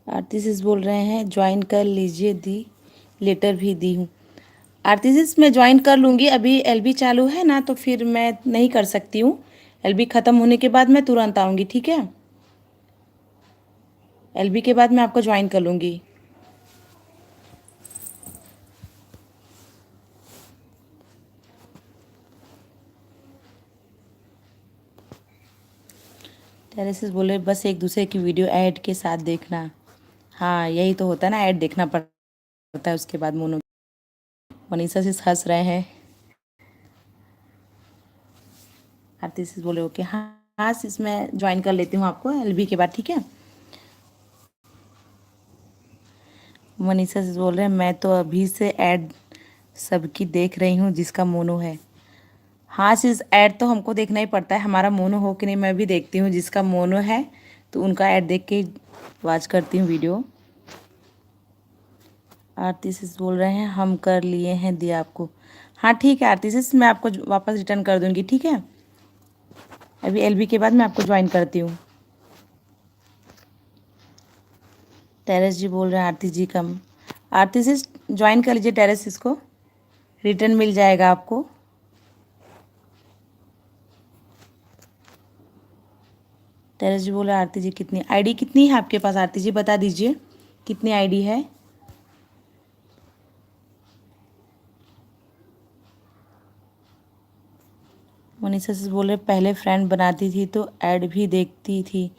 आरती सिस बोल रहे हैं ज्वाइन कर लीजिए दी, लेटर भी दी हूँ। आरती सिस मैं ज्वाइन कर लूँगी, अभी एलबी चालू है ना तो फिर मैं नहीं कर सकती हूँ। एलबी ख़त्म होने के बाद मैं तुरंत आऊँगी, ठीक है। एलबी के बाद मैं आपको ज्वाइन कर लूँगी। टेरेसिस बोले बस एक दूसरे की वीडियो ऐड के साथ देखना। हाँ यही तो होता है ना, ऐड देखना पड़ता है उसके बाद मोनो। मनीषा से हंस रहे हैं। आरती से बोले ओके, हाँ हाँ सिस मैं ज्वाइन कर लेती हूँ आपको एलबी के बाद, ठीक है। मनीषा से बोल रहे हैं मैं तो अभी से ऐड सबकी देख रही हूँ जिसका मोनो है। हाँ सिस, ऐड तो हमको देखना ही पड़ता है, हमारा मोनो हो कि नहीं मैं भी देखती हूँ। जिसका मोनो है तो उनका ऐड देख के वॉच करती हूँ वीडियो। आरती सिस बोल रहे हैं हम कर लिए हैं दिया आपको। हाँ ठीक है आरती सिस, मैं आपको वापस रिटर्न कर दूँगी, ठीक है। अभी एलबी के बाद मैं आपको ज्वाइन करती हूँ। टेरेस जी बोल रहे हैं आरती जी कम। आरती सिस ज्वाइन कर लीजिए टेरेस सिस को, रिटर्न मिल जाएगा आपको। टेरेस जी बोले आरती जी कितनी आईडी कितनी है आपके पास, आरती जी बता दीजिए कितनी आईडी है। मनीषा से बोले पहले फ्रेंड बनाती थी तो ऐड भी देखती थी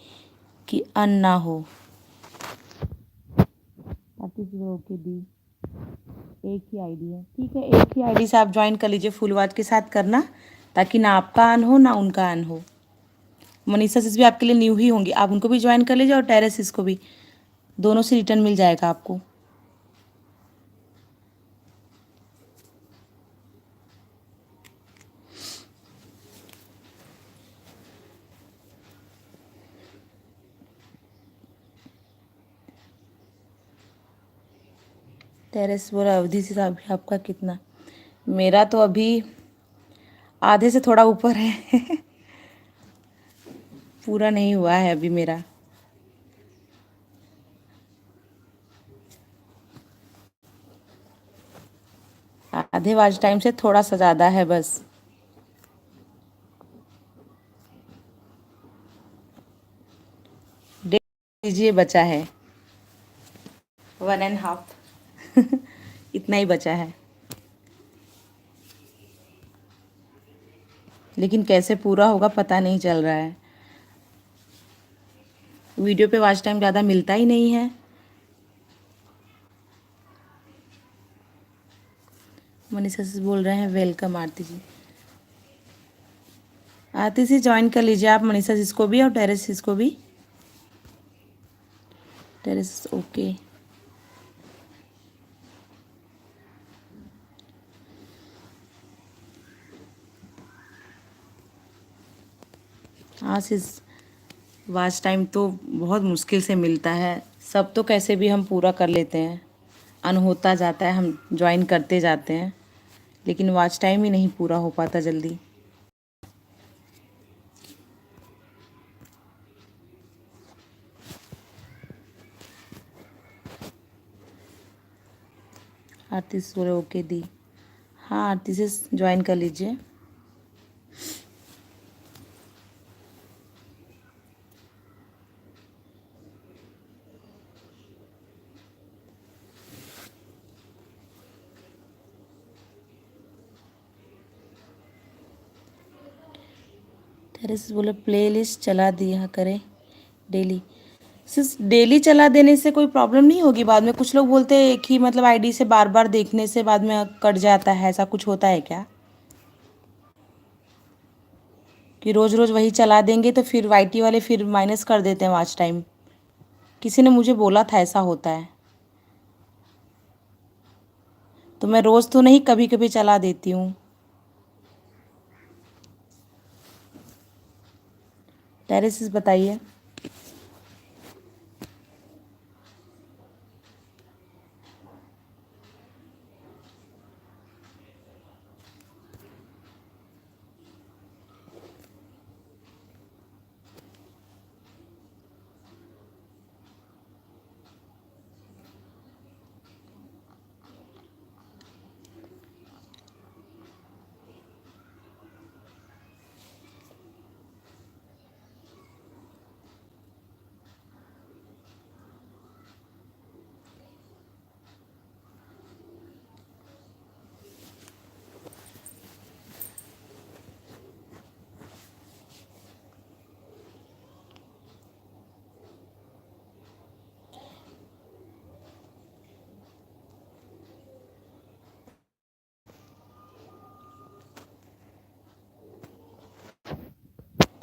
कि अन ना हो। आरती जी ओके दी, एक ही आईडी है, ठीक है एक ही आईडी से आप ज्वाइन कर लीजिए, फुल वॉच के साथ करना ताकि ना आपका अन हो ना उनका अन हो। मनीषा सिस भी आपके लिए न्यू ही होंगी, आप उनको भी ज्वाइन कर लीजिए और टेरेस सिस को भी, दोनों से रिटर्न मिल जाएगा आपको। टेरेस बोला अवधि से अभी आपका कितना, मेरा तो अभी आधे से थोड़ा ऊपर है पूरा नहीं हुआ है अभी मेरा। आधे वॉच टाइम से थोड़ा सा ज़्यादा है बस। डेढ़ दीजिए बचा है, 1.5 इतना ही बचा है, लेकिन कैसे पूरा होगा पता नहीं चल रहा है। वीडियो पे वॉच टाइम ज़्यादा मिलता ही नहीं है। मनीषा से बोल रहे हैं वेलकम आरती जी। आरती जी ज्वाइन कर लीजिए आप मनीषा जी को भी और टेरेस सिस को भी। Terrace okay. हाँ सिस, वॉच टाइम तो बहुत मुश्किल से मिलता है, सब तो कैसे भी हम पूरा कर लेते हैं, अन होता जाता है, हम ज्वाइन करते जाते हैं, लेकिन वॉच टाइम ही नहीं पूरा हो पाता जल्दी। आरती से बोले ओके दी। हाँ आरती से ज्वाइन कर लीजिए। टेरेस बोले प्ले लिस्ट चला दिया करें डेली। सिर्फ डेली चला देने से कोई प्रॉब्लम नहीं होगी बाद में, कुछ लोग बोलते हैं एक ही मतलब आईडी से बार बार देखने से बाद में कट जाता है, ऐसा कुछ होता है क्या कि रोज़ रोज़ वही चला देंगे तो फिर वाईटी वाले फिर माइनस कर देते हैं वॉच टाइम। किसी ने मुझे बोला था ऐसा होता है, तो मैं रोज़ तो नहीं कभी कभी चला देती हूँ। टेरेसिस बताइए।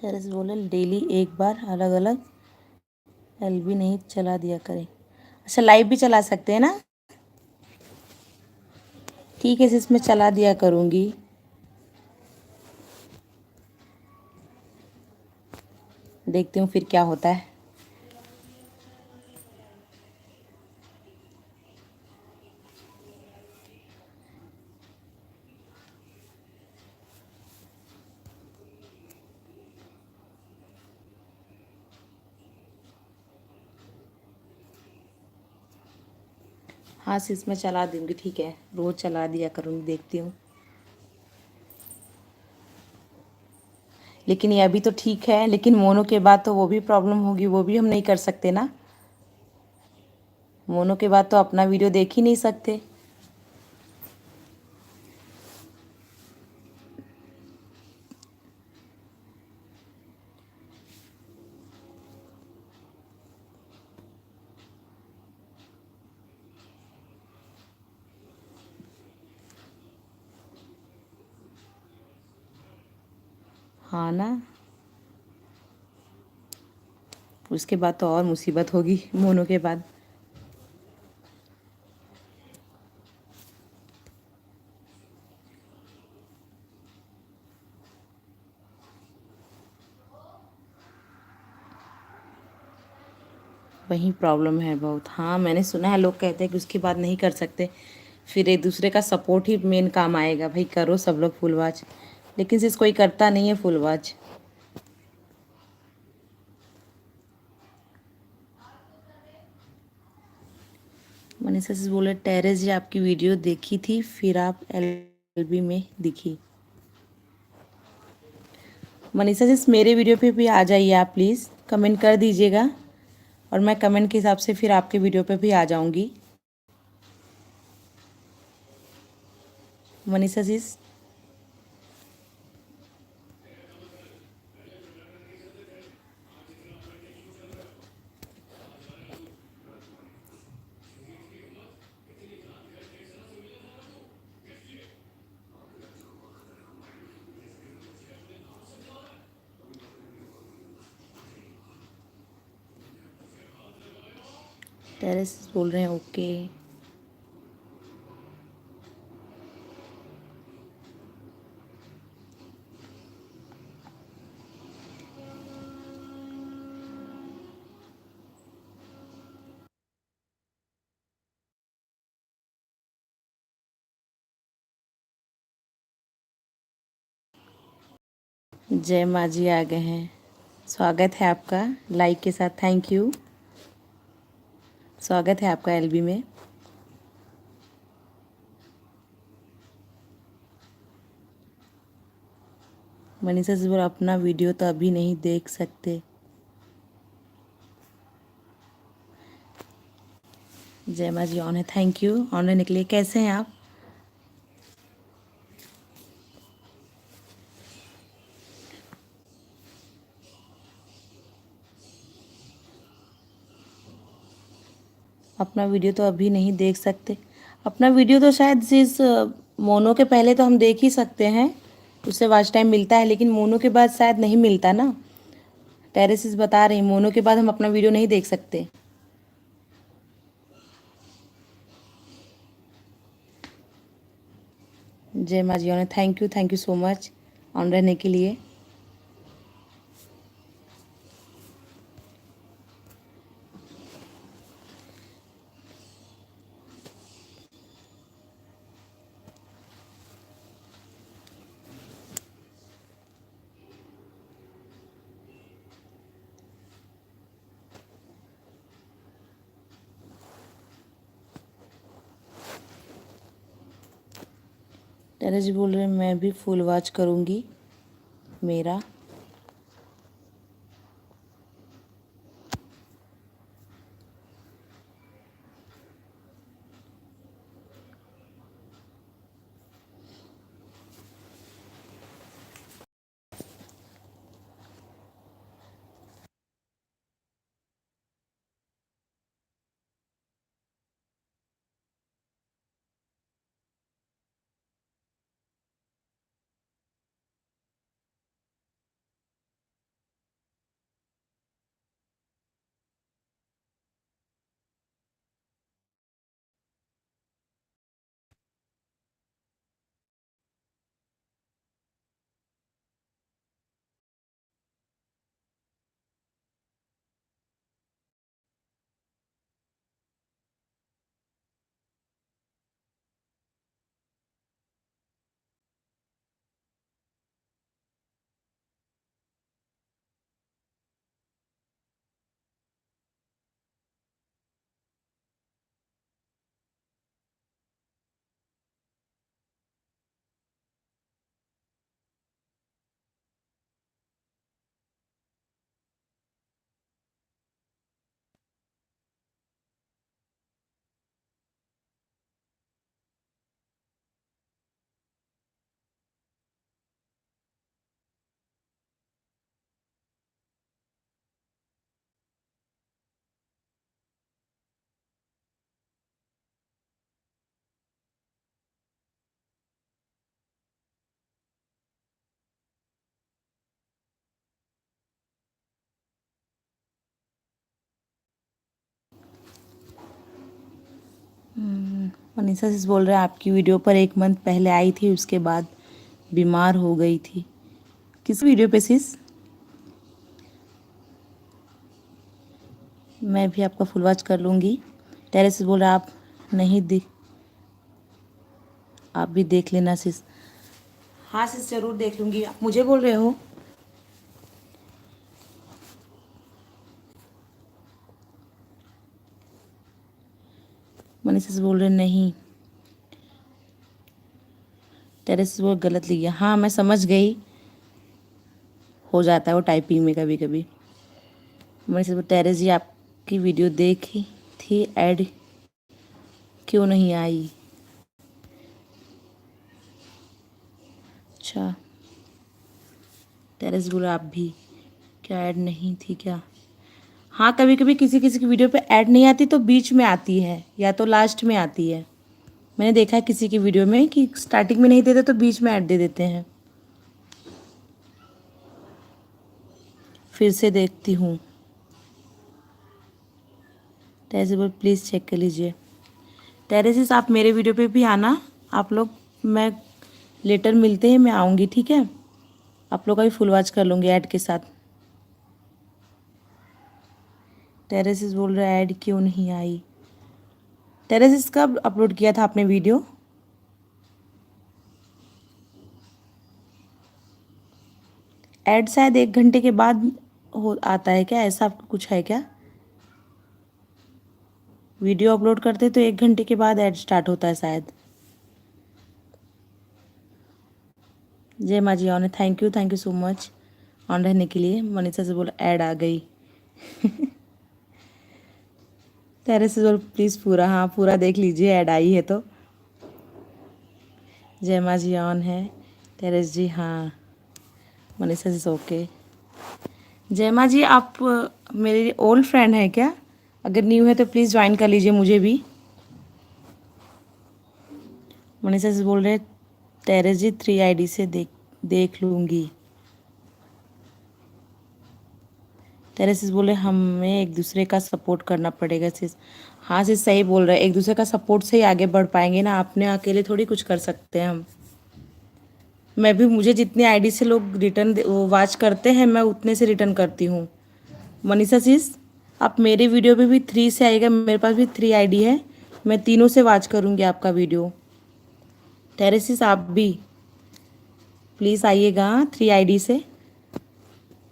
टेरेस बोले डेली एक बार अलग अलग एलबी नहीं चला दिया करें। अच्छा, लाइव भी चला सकते हैं ना? ठीक है, इसमें चला दिया करूँगी। देखती हूँ फिर क्या होता है। हाँ sis, मैं चला दूँगी, ठीक है, रोज़ चला दिया करूँगी, देखती हूँ। लेकिन ये अभी तो ठीक है, लेकिन मोनो के बाद तो वो भी प्रॉब्लम होगी, वो भी हम नहीं कर सकते ना। मोनो के बाद तो अपना वीडियो देख ही नहीं सकते। हाँ ना, उसके बाद तो और मुसीबत होगी मोनो के बाद। वही प्रॉब्लम है बहुत। हाँ, मैंने सुना है, लोग कहते हैं कि उसके बाद नहीं कर सकते, फिर एक दूसरे का सपोर्ट ही मेन काम आएगा। भाई करो सब लोग फुल वॉच, लेकिन सिर्फ कोई करता नहीं है फुल वॉच। मनीषा से बोले टेरेस जी आपकी वीडियो देखी थी, फिर आप एलबी में दिखी। मनीषा जी मेरे वीडियो पे भी आ जाइए आप, प्लीज़ कमेंट कर दीजिएगा, और मैं कमेंट के हिसाब से फिर आपके वीडियो पे भी आ जाऊंगी। मनीषा जी, टेरेस बोल रहे हैं ओके। जय माँ जी आ गए हैं, स्वागत है आपका लाइक के साथ, थैंक यू। स्वागत है आपका एलबी में। मनीषा जी बोला अपना वीडियो तो अभी नहीं देख सकते। जय माँ जी ऑन है, थैंक यू ऑन रहने के लिए। कैसे हैं आप? अपना वीडियो तो अभी नहीं देख सकते। अपना वीडियो तो शायद इस मोनो के पहले तो हम देख ही सकते हैं, उससे वॉच टाइम मिलता है, लेकिन मोनो के बाद शायद नहीं मिलता ना। टेरेसिस बता रही मोनो के बाद हम अपना वीडियो नहीं देख सकते। Jai Maa ji on, thank you so much on रहने के लिए। टेरेस जी बोल रहे हैं मैं भी फुल वॉच करूँगी मेरा। मनीषा सिस बोल रहे हैं आपकी वीडियो पर 1 मंथ पहले आई थी, उसके बाद बीमार हो गई थी। किस वीडियो पे सिस? मैं भी आपका फुल वॉच कर लूँगी। टेरेस बोल रहा आप नहीं दिख, आप भी देख लेना सिस। हाँ सिस ज़रूर देख लूँगी। आप मुझे बोल रहे हो? मनीषा से बोल रहे नहीं, टेरेस वो गलत लिख गया। हाँ मैं समझ गई, हो जाता है वो टाइपिंग में कभी कभी। मनीषा टेरेस जी आपकी वीडियो देखी थी, ऐड क्यों नहीं आई? अच्छा, टेरेस बोला आप भी क्या ऐड नहीं थी क्या? हाँ कभी कभी किसी किसी की वीडियो पे ऐड नहीं आती तो बीच में आती है या तो लास्ट में आती है। मैंने देखा है किसी की वीडियो में कि स्टार्टिंग में नहीं देते तो बीच में ऐड दे देते हैं। फिर से देखती हूँ। टेरेस बोल प्लीज़ चेक कर लीजिए। टेरेसिस आप मेरे वीडियो पे भी आना, आप लोग, मैं लेटर मिलते हैं, मैं आऊँगी ठीक है। आप लोग का भी फुल वॉच कर लूँगी ऐड के साथ। टेरेसिस बोल रहा है ऐड क्यों नहीं आई? टेरेसिस कब अपलोड किया था आपने वीडियो? ऐड शायद 1 घंटे के बाद हो आता है क्या, ऐसा कुछ है क्या? वीडियो अपलोड करते तो 1 घंटे के बाद ऐड स्टार्ट होता है शायद। Jai Maa ji on, thank you so much on रहने के लिए। मनीषा से बोला ऐड आ गई। टेरेसिस बोल प्लीज़ पूरा, हाँ पूरा देख लीजिए, ऐड आई है तो। जय माँ जी ऑन है। टेरेस जी हाँ। मनीषा जी ओके। जय माँ जी आप मेरे ओल्ड फ्रेंड हैं क्या? अगर न्यू है तो प्लीज़ ज्वाइन कर लीजिए मुझे भी। मनीषा जी बोल रहे टेरेस जी 3 आईडी से देख देख लूँगी। टेरेस सिस बोले हमें एक दूसरे का सपोर्ट करना पड़ेगा सिस। हाँ सिस सही बोल रहे हैं, एक दूसरे का सपोर्ट से ही आगे बढ़ पाएंगे ना, अपने अकेले थोड़ी कुछ कर सकते हैं हम। मैं भी, मुझे जितने आईडी से लोग रिटर्न वो वॉच करते हैं मैं उतने से रिटर्न करती हूँ। मनीषा सिस आप मेरे वीडियो पे भी 3 से आएगा, मेरे पास भी 3 आईडी है, मैं तीनों से वॉच करूँगी आपका वीडियो। टेरेसिस आप भी प्लीज़ आइएगा 3 आईडी से।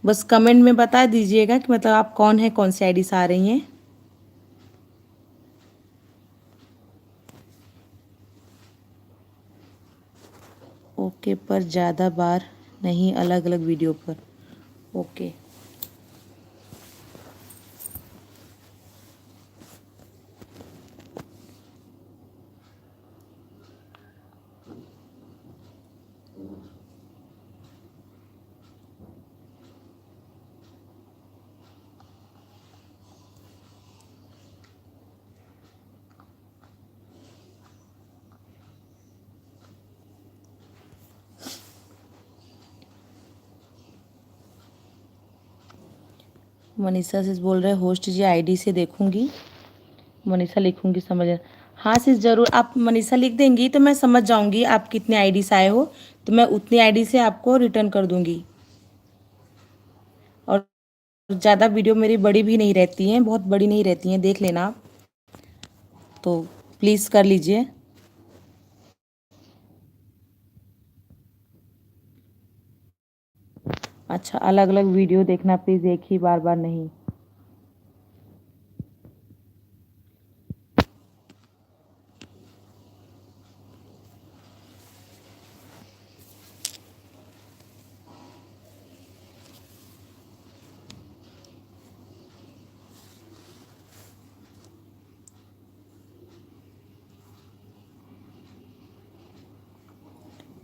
बस कमेंट में बता दीजिएगा कि मतलब आप कौन है, कौन सी आईडी से आ रही हैं। ओके पर ज़्यादा बार नहीं, अलग अलग वीडियो पर। ओके मनीषा सिस बोल रहे होस्ट जी आईडी से देखूंगी। मनीषा लिखूंगी समझ। हाँ सिस ज़रूर, आप मनीषा लिख देंगी तो मैं समझ जाऊंगी आप कितने आईडी से आए हो, तो मैं उतनी आईडी से आपको रिटर्न कर दूंगी। और ज़्यादा वीडियो मेरी बड़ी भी नहीं रहती हैं, बहुत बड़ी नहीं रहती हैं, देख लेना आप, तो प्लीज़ कर लीजिए। अच्छा अलग अलग वीडियो देखना प्लीज़, एक ही बार बार नहीं।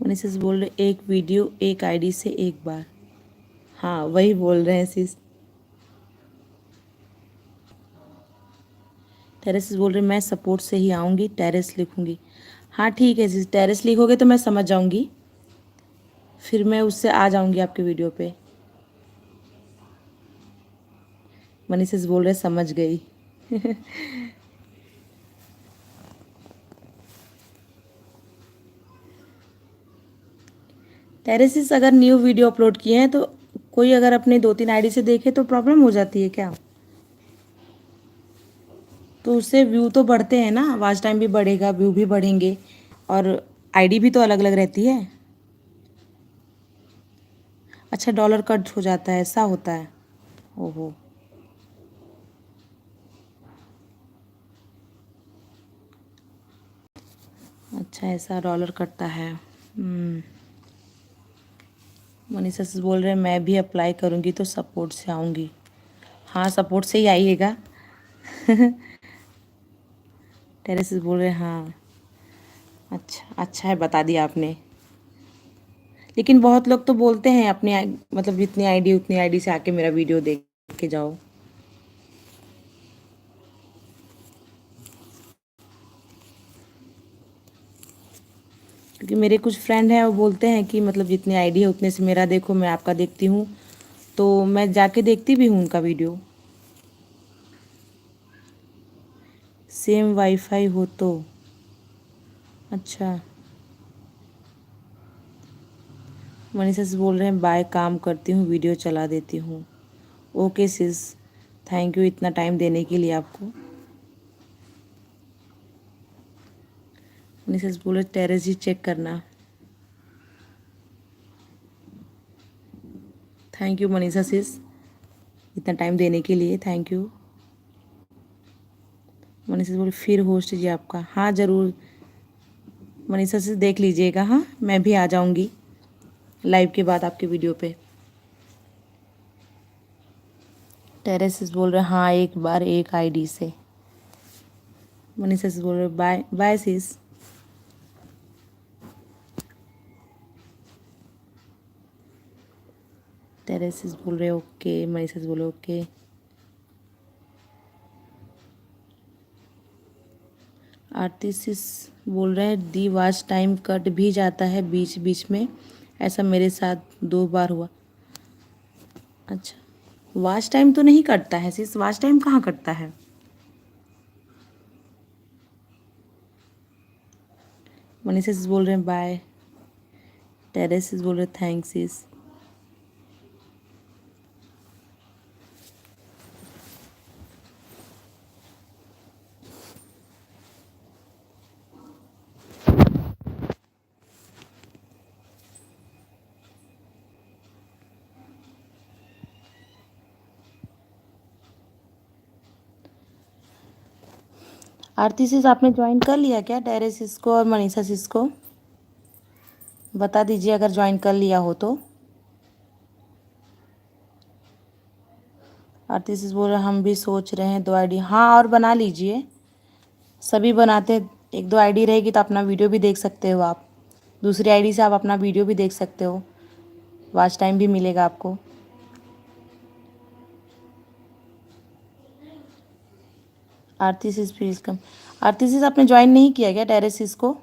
मनीषा सिस बोल रहे एक वीडियो एक आईडी से एक बार। हाँ वही बोल रहे हैं सिस। टेरेस बोल रहे मैं सपोर्ट से ही आऊँगी, टेरेस लिखूँगी। हाँ ठीक है सिस, टेरेस लिखोगे तो मैं समझ जाऊँगी, फिर मैं उससे आ जाऊँगी आपके वीडियो पे। मनीषा बोल रहे समझ गई। टेरेसिस अगर न्यू वीडियो अपलोड किए हैं तो कोई अगर अपने 2-3 आईडी से देखे तो प्रॉब्लम हो जाती है क्या? तो उससे व्यू तो बढ़ते हैं ना, वॉच टाइम भी बढ़ेगा, व्यू भी बढ़ेंगे और आईडी भी तो अलग अलग रहती है। अच्छा, डॉलर कट हो जाता है, ऐसा होता है। ओहो। अच्छा, ऐसा डॉलर कटता है। मनीषा से बोल रहे हैं मैं भी अप्लाई करूँगी तो सपोर्ट से आऊँगी। हाँ, सपोर्ट से ही आइएगा। टेरेस से बोल रहे हैं हाँ। अच्छा, अच्छा है, बता दिया आपने। लेकिन बहुत लोग तो बोलते हैं अपनी मतलब जितनी आईडी उतनी आईडी से आके मेरा वीडियो देख के जाओ। क्योंकि मेरे कुछ फ्रेंड हैं वो बोलते हैं कि मतलब जितनी आईडी है उतने से मेरा देखो, मैं आपका देखती हूँ, तो मैं जाके देखती भी हूँ उनका वीडियो। सेम वाईफाई हो तो। अच्छा, मनीषा से बोल रहे हैं बाय, काम करती हूँ वीडियो चला देती हूँ। ओके सिस, थैंक यू इतना टाइम देने के लिए आपको। मनीषा से बोल रहे टेरेस ही चेक करना। थैंक यू मनीषा सिस, इतना टाइम देने के लिए थैंक यू। मनीषा से बोले फिर होस्ट जी आपका, हाँ ज़रूर मनीषा से देख लीजिएगा। हाँ, मैं भी आ जाऊँगी लाइव के बाद आपके वीडियो पे। टेरेसिस बोल रहे हाँ एक बार एक आईडी से। मनीषा से बोल रहे बाय बाय सिस। टेरेसिस बोल रहे ओके, मनीषा से बोले ओके। आरती सिस बोल रहे हैं दी वॉच टाइम कट भी जाता है बीच बीच में, ऐसा मेरे साथ 2 बार हुआ। अच्छा, वॉच टाइम तो नहीं कटता है सिस, वॉच टाइम कहाँ कटता है? मनीषा सिस बोल रहे हैं बाय। टेरेसिस बोल रहे थैंक्स सिस। आरती सिस आपने ज्वाइन कर लिया क्या टेरेसिस को और मनीषा सिस को? बता दीजिए अगर ज्वाइन कर लिया हो तो। आरती सिस बोल रहे हम भी सोच रहे हैं 2 आईडी। हाँ, और बना लीजिए, सभी बनाते हैं। 1-2 आईडी रहेगी तो अपना वीडियो भी देख सकते हो आप। दूसरी आईडी से आप अपना वीडियो भी देख सकते हो, वॉच टाइम भी मिलेगा आपको। आरती सिस प्लीज कम। आरती सिस आपने ज्वाइन नहीं किया क्या टेरेसिस को?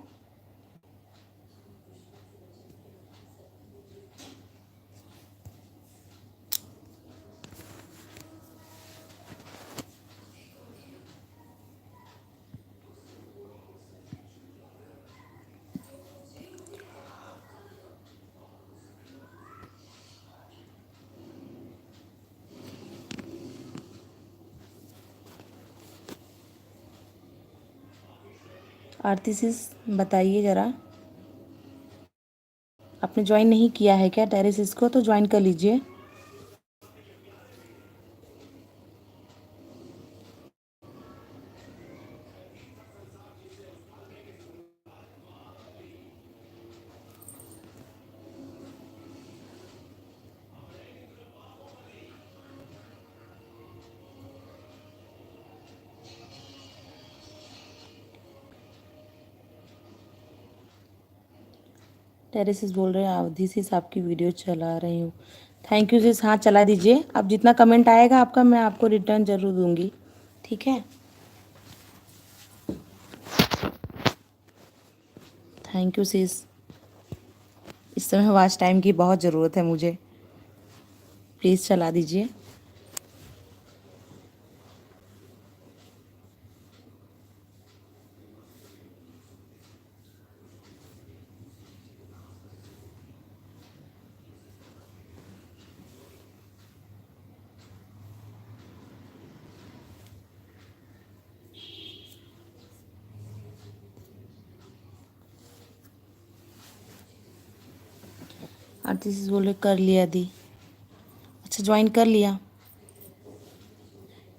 आरती सिस बताइए ज़रा, आपने ज्वाइन नहीं किया है क्या टेरेसिस को? तो ज्वाइन कर लीजिए। टेरेसिस बोल रहे हैं अवधि सिस आपकी वीडियो चला रही हूँ। थैंक यू सिस, हाँ चला दीजिए। अब जितना कमेंट आएगा आपका मैं आपको रिटर्न ज़रूर दूँगी, ठीक है? थैंक यू सिस, इस समय वॉच टाइम की बहुत ज़रूरत है मुझे, प्लीज़ चला दीजिए। आरती बोले कर लिया दी। अच्छा ज्वाइन कर लिया।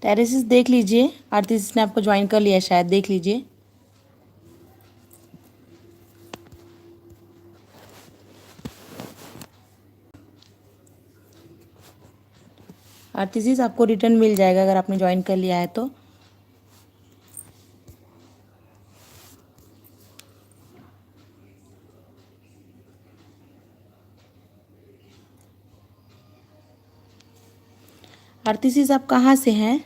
टेरेसिस देख लीजिए, आरती ने आपको ज्वाइन कर लिया शायद, देख लीजिए। आरती आपको रिटर्न मिल जाएगा अगर आपने ज्वाइन कर लिया है तो। आरती आप कहाँ से हैं?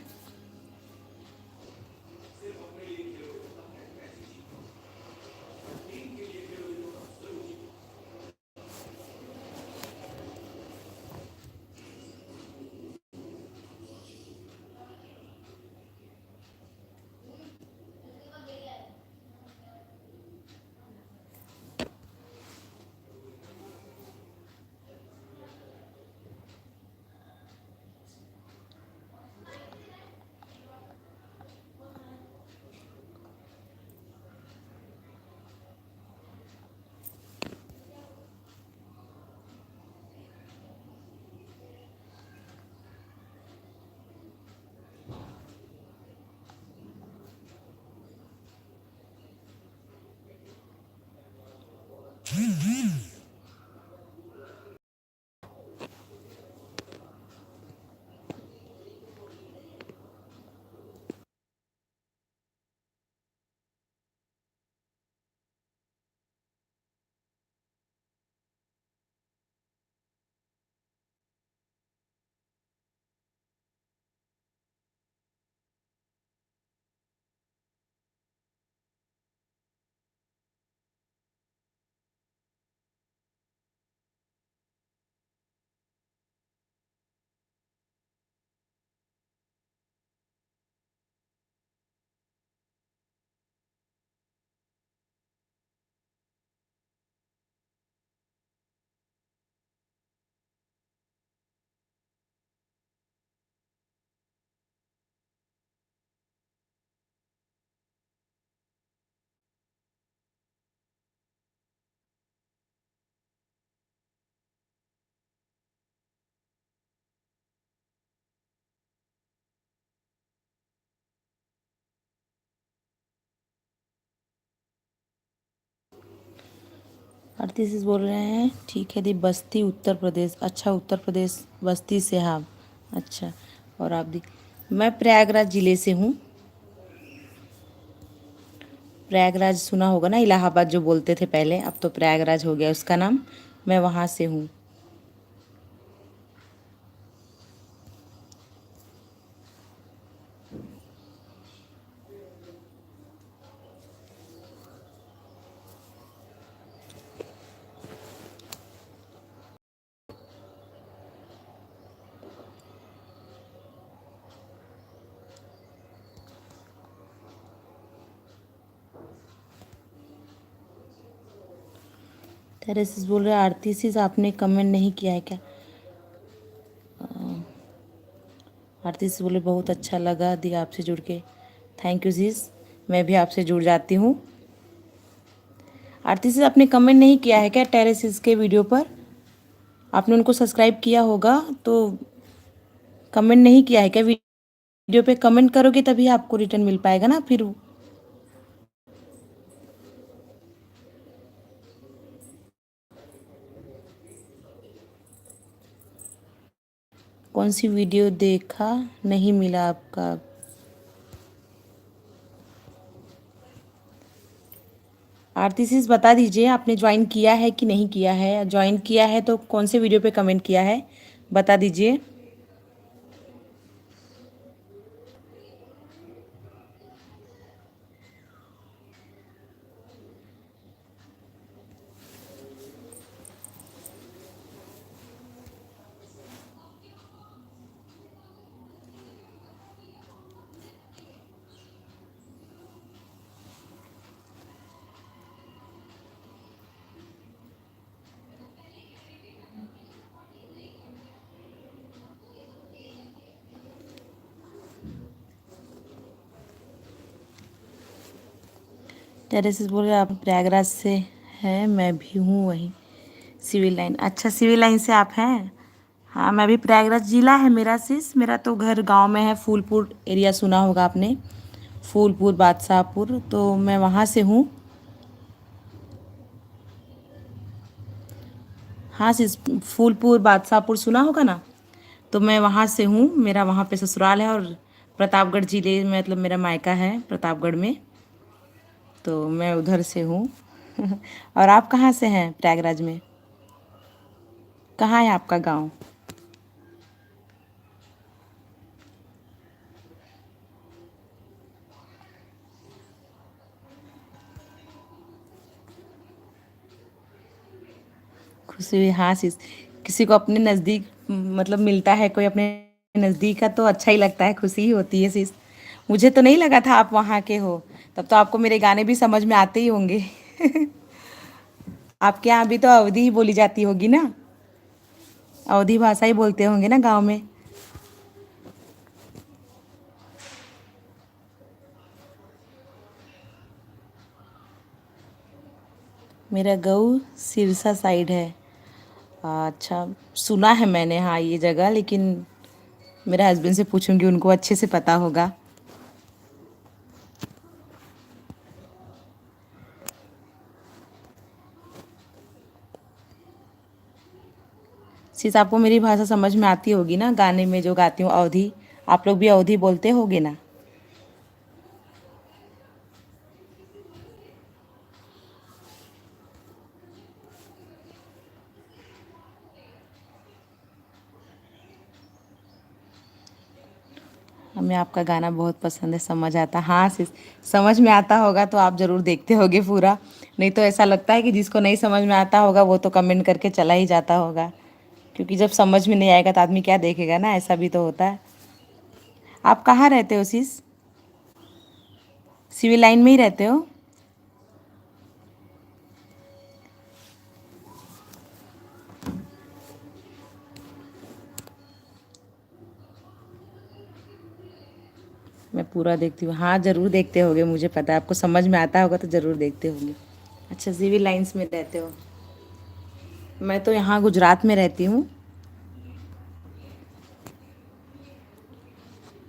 आरती बोल रहे हैं ठीक है दी, बस्ती उत्तर प्रदेश। अच्छा उत्तर प्रदेश बस्ती से हाँ। अच्छा और आप दी? मैं प्रयागराज ज़िले से हूँ। प्रयागराज सुना होगा ना, इलाहाबाद जो बोलते थे पहले, अब तो प्रयागराज हो गया उसका नाम। मैं वहाँ से हूँ। टेरेसिस बोल रहे आरती सी आपने कमेंट नहीं किया है क्या? आरती से बोले बहुत अच्छा लगा दी आपसे जुड़ के। थैंक यू जीस, मैं भी आपसे जुड़ जाती हूँ। आरती से आपने कमेंट नहीं किया है क्या टेरेसिस के वीडियो पर? आपने उनको सब्सक्राइब किया होगा तो कमेंट नहीं किया है क्या? वीडियो पे कमेंट करोगे तभी आपको रिटर्न मिल पाएगा ना फिर। कौन सी वीडियो देखा नहीं मिला आपका? आरती sis बता दीजिए आपने ज्वाइन किया है कि नहीं किया है। ज्वाइन किया है तो कौन से वीडियो पे कमेंट किया है बता दीजिए। टेरेसिस बोल रहे आप प्रयागराज से हैं, मैं भी हूँ वहीं सिविल लाइन, अच्छा सिविल लाइन से आप हैं। हाँ मैं भी प्रयागराज जिला है मेरा sis, मेरा तो घर गांव में है, फूलपुर एरिया सुना होगा आपने, फूलपुर बादशाहपुर, तो मैं वहाँ से हूँ। हाँ sis, फूलपुर बादशाहपुर सुना होगा ना, तो मैं वहाँ से हूँ, मेरा वहाँ पे ससुराल है, और प्रतापगढ़ जिले में मतलब मेरा मायका है प्रतापगढ़ में, तो मैं उधर से हूँ। और आप कहाँ से हैं प्रयागराज में, कहाँ है आपका गांव। खुशी हुई, हाँ sis, किसी को अपने नज़दीक मतलब मिलता है कोई अपने नज़दीक का तो अच्छा ही लगता है, खुशी ही होती है sis। मुझे तो नहीं लगा था आप वहाँ के हो, तब तो आपको मेरे गाने भी समझ में आते ही होंगे। आपके यहाँ भी तो अवधी ही बोली जाती होगी ना, अवधी भाषा ही बोलते होंगे ना गांव में। मेरा गाँव सिरसा साइड है। अच्छा, सुना है मैंने हाँ ये जगह, लेकिन मेरे हस्बैंड से पूछूंगी, उनको अच्छे से पता होगा। सिर्फ आपको मेरी भाषा समझ में आती होगी ना, गाने में जो गाती हूँ अवधी, आप लोग भी अवधी बोलते होगे ना। हमें आपका गाना बहुत पसंद है, समझ आता, हाँ समझ में आता होगा तो आप ज़रूर देखते होगे पूरा, नहीं तो ऐसा लगता है कि जिसको नहीं समझ में आता होगा वो तो कमेंट करके चला ही जाता होगा, क्योंकि जब समझ में नहीं आएगा तो आदमी क्या देखेगा ना, ऐसा भी तो होता है। आप कहाँ रहते हो सिस, सिविल लाइन में ही रहते हो। मैं पूरा देखती हूँ, हाँ ज़रूर देखते होगे, मुझे पता है आपको समझ में आता होगा तो ज़रूर देखते होंगे। अच्छा सिविल लाइंस में रहते हो। मैं तो यहाँ गुजरात में रहती हूँ,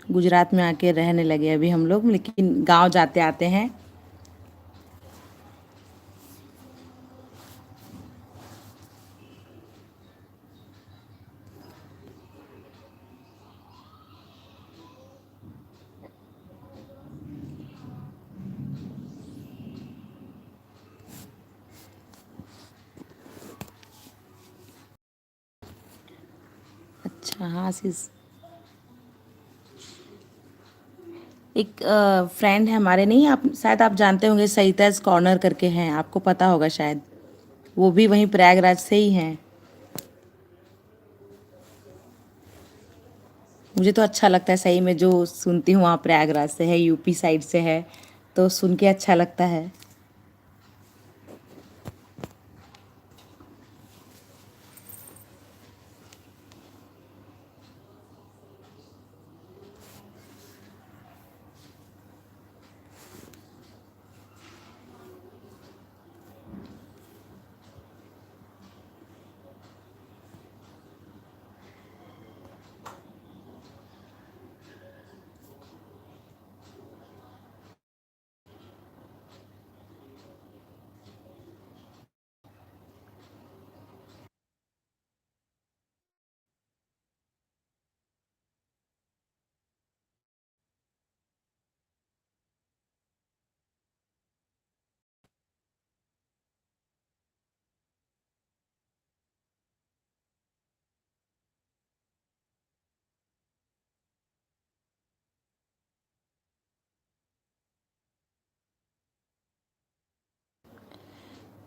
गुजरात में आके रहने लगे अभी हम लोग, लेकिन गांव जाते आते हैं। अच्छा हाँ सिस, एक फ्रेंड है हमारे, नहीं आप शायद आप जानते होंगे, सरिताज कॉर्नर करके हैं, आपको पता होगा शायद, वो भी वहीं प्रयागराज से ही हैं। मुझे तो अच्छा लगता है सही में, जो सुनती हूँ वहाँ प्रयागराज से है, यूपी साइड से है, तो सुन के अच्छा लगता है।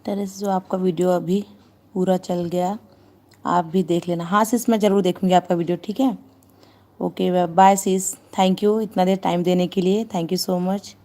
टेरेस जो आपका वीडियो अभी पूरा चल गया, आप भी देख लेना। हाँ सिस, मैं ज़रूर देखूँगी आपका वीडियो, ठीक है। Okay bye sis, thank you इतना देर टाइम देने के लिए, थैंक यू सो मच।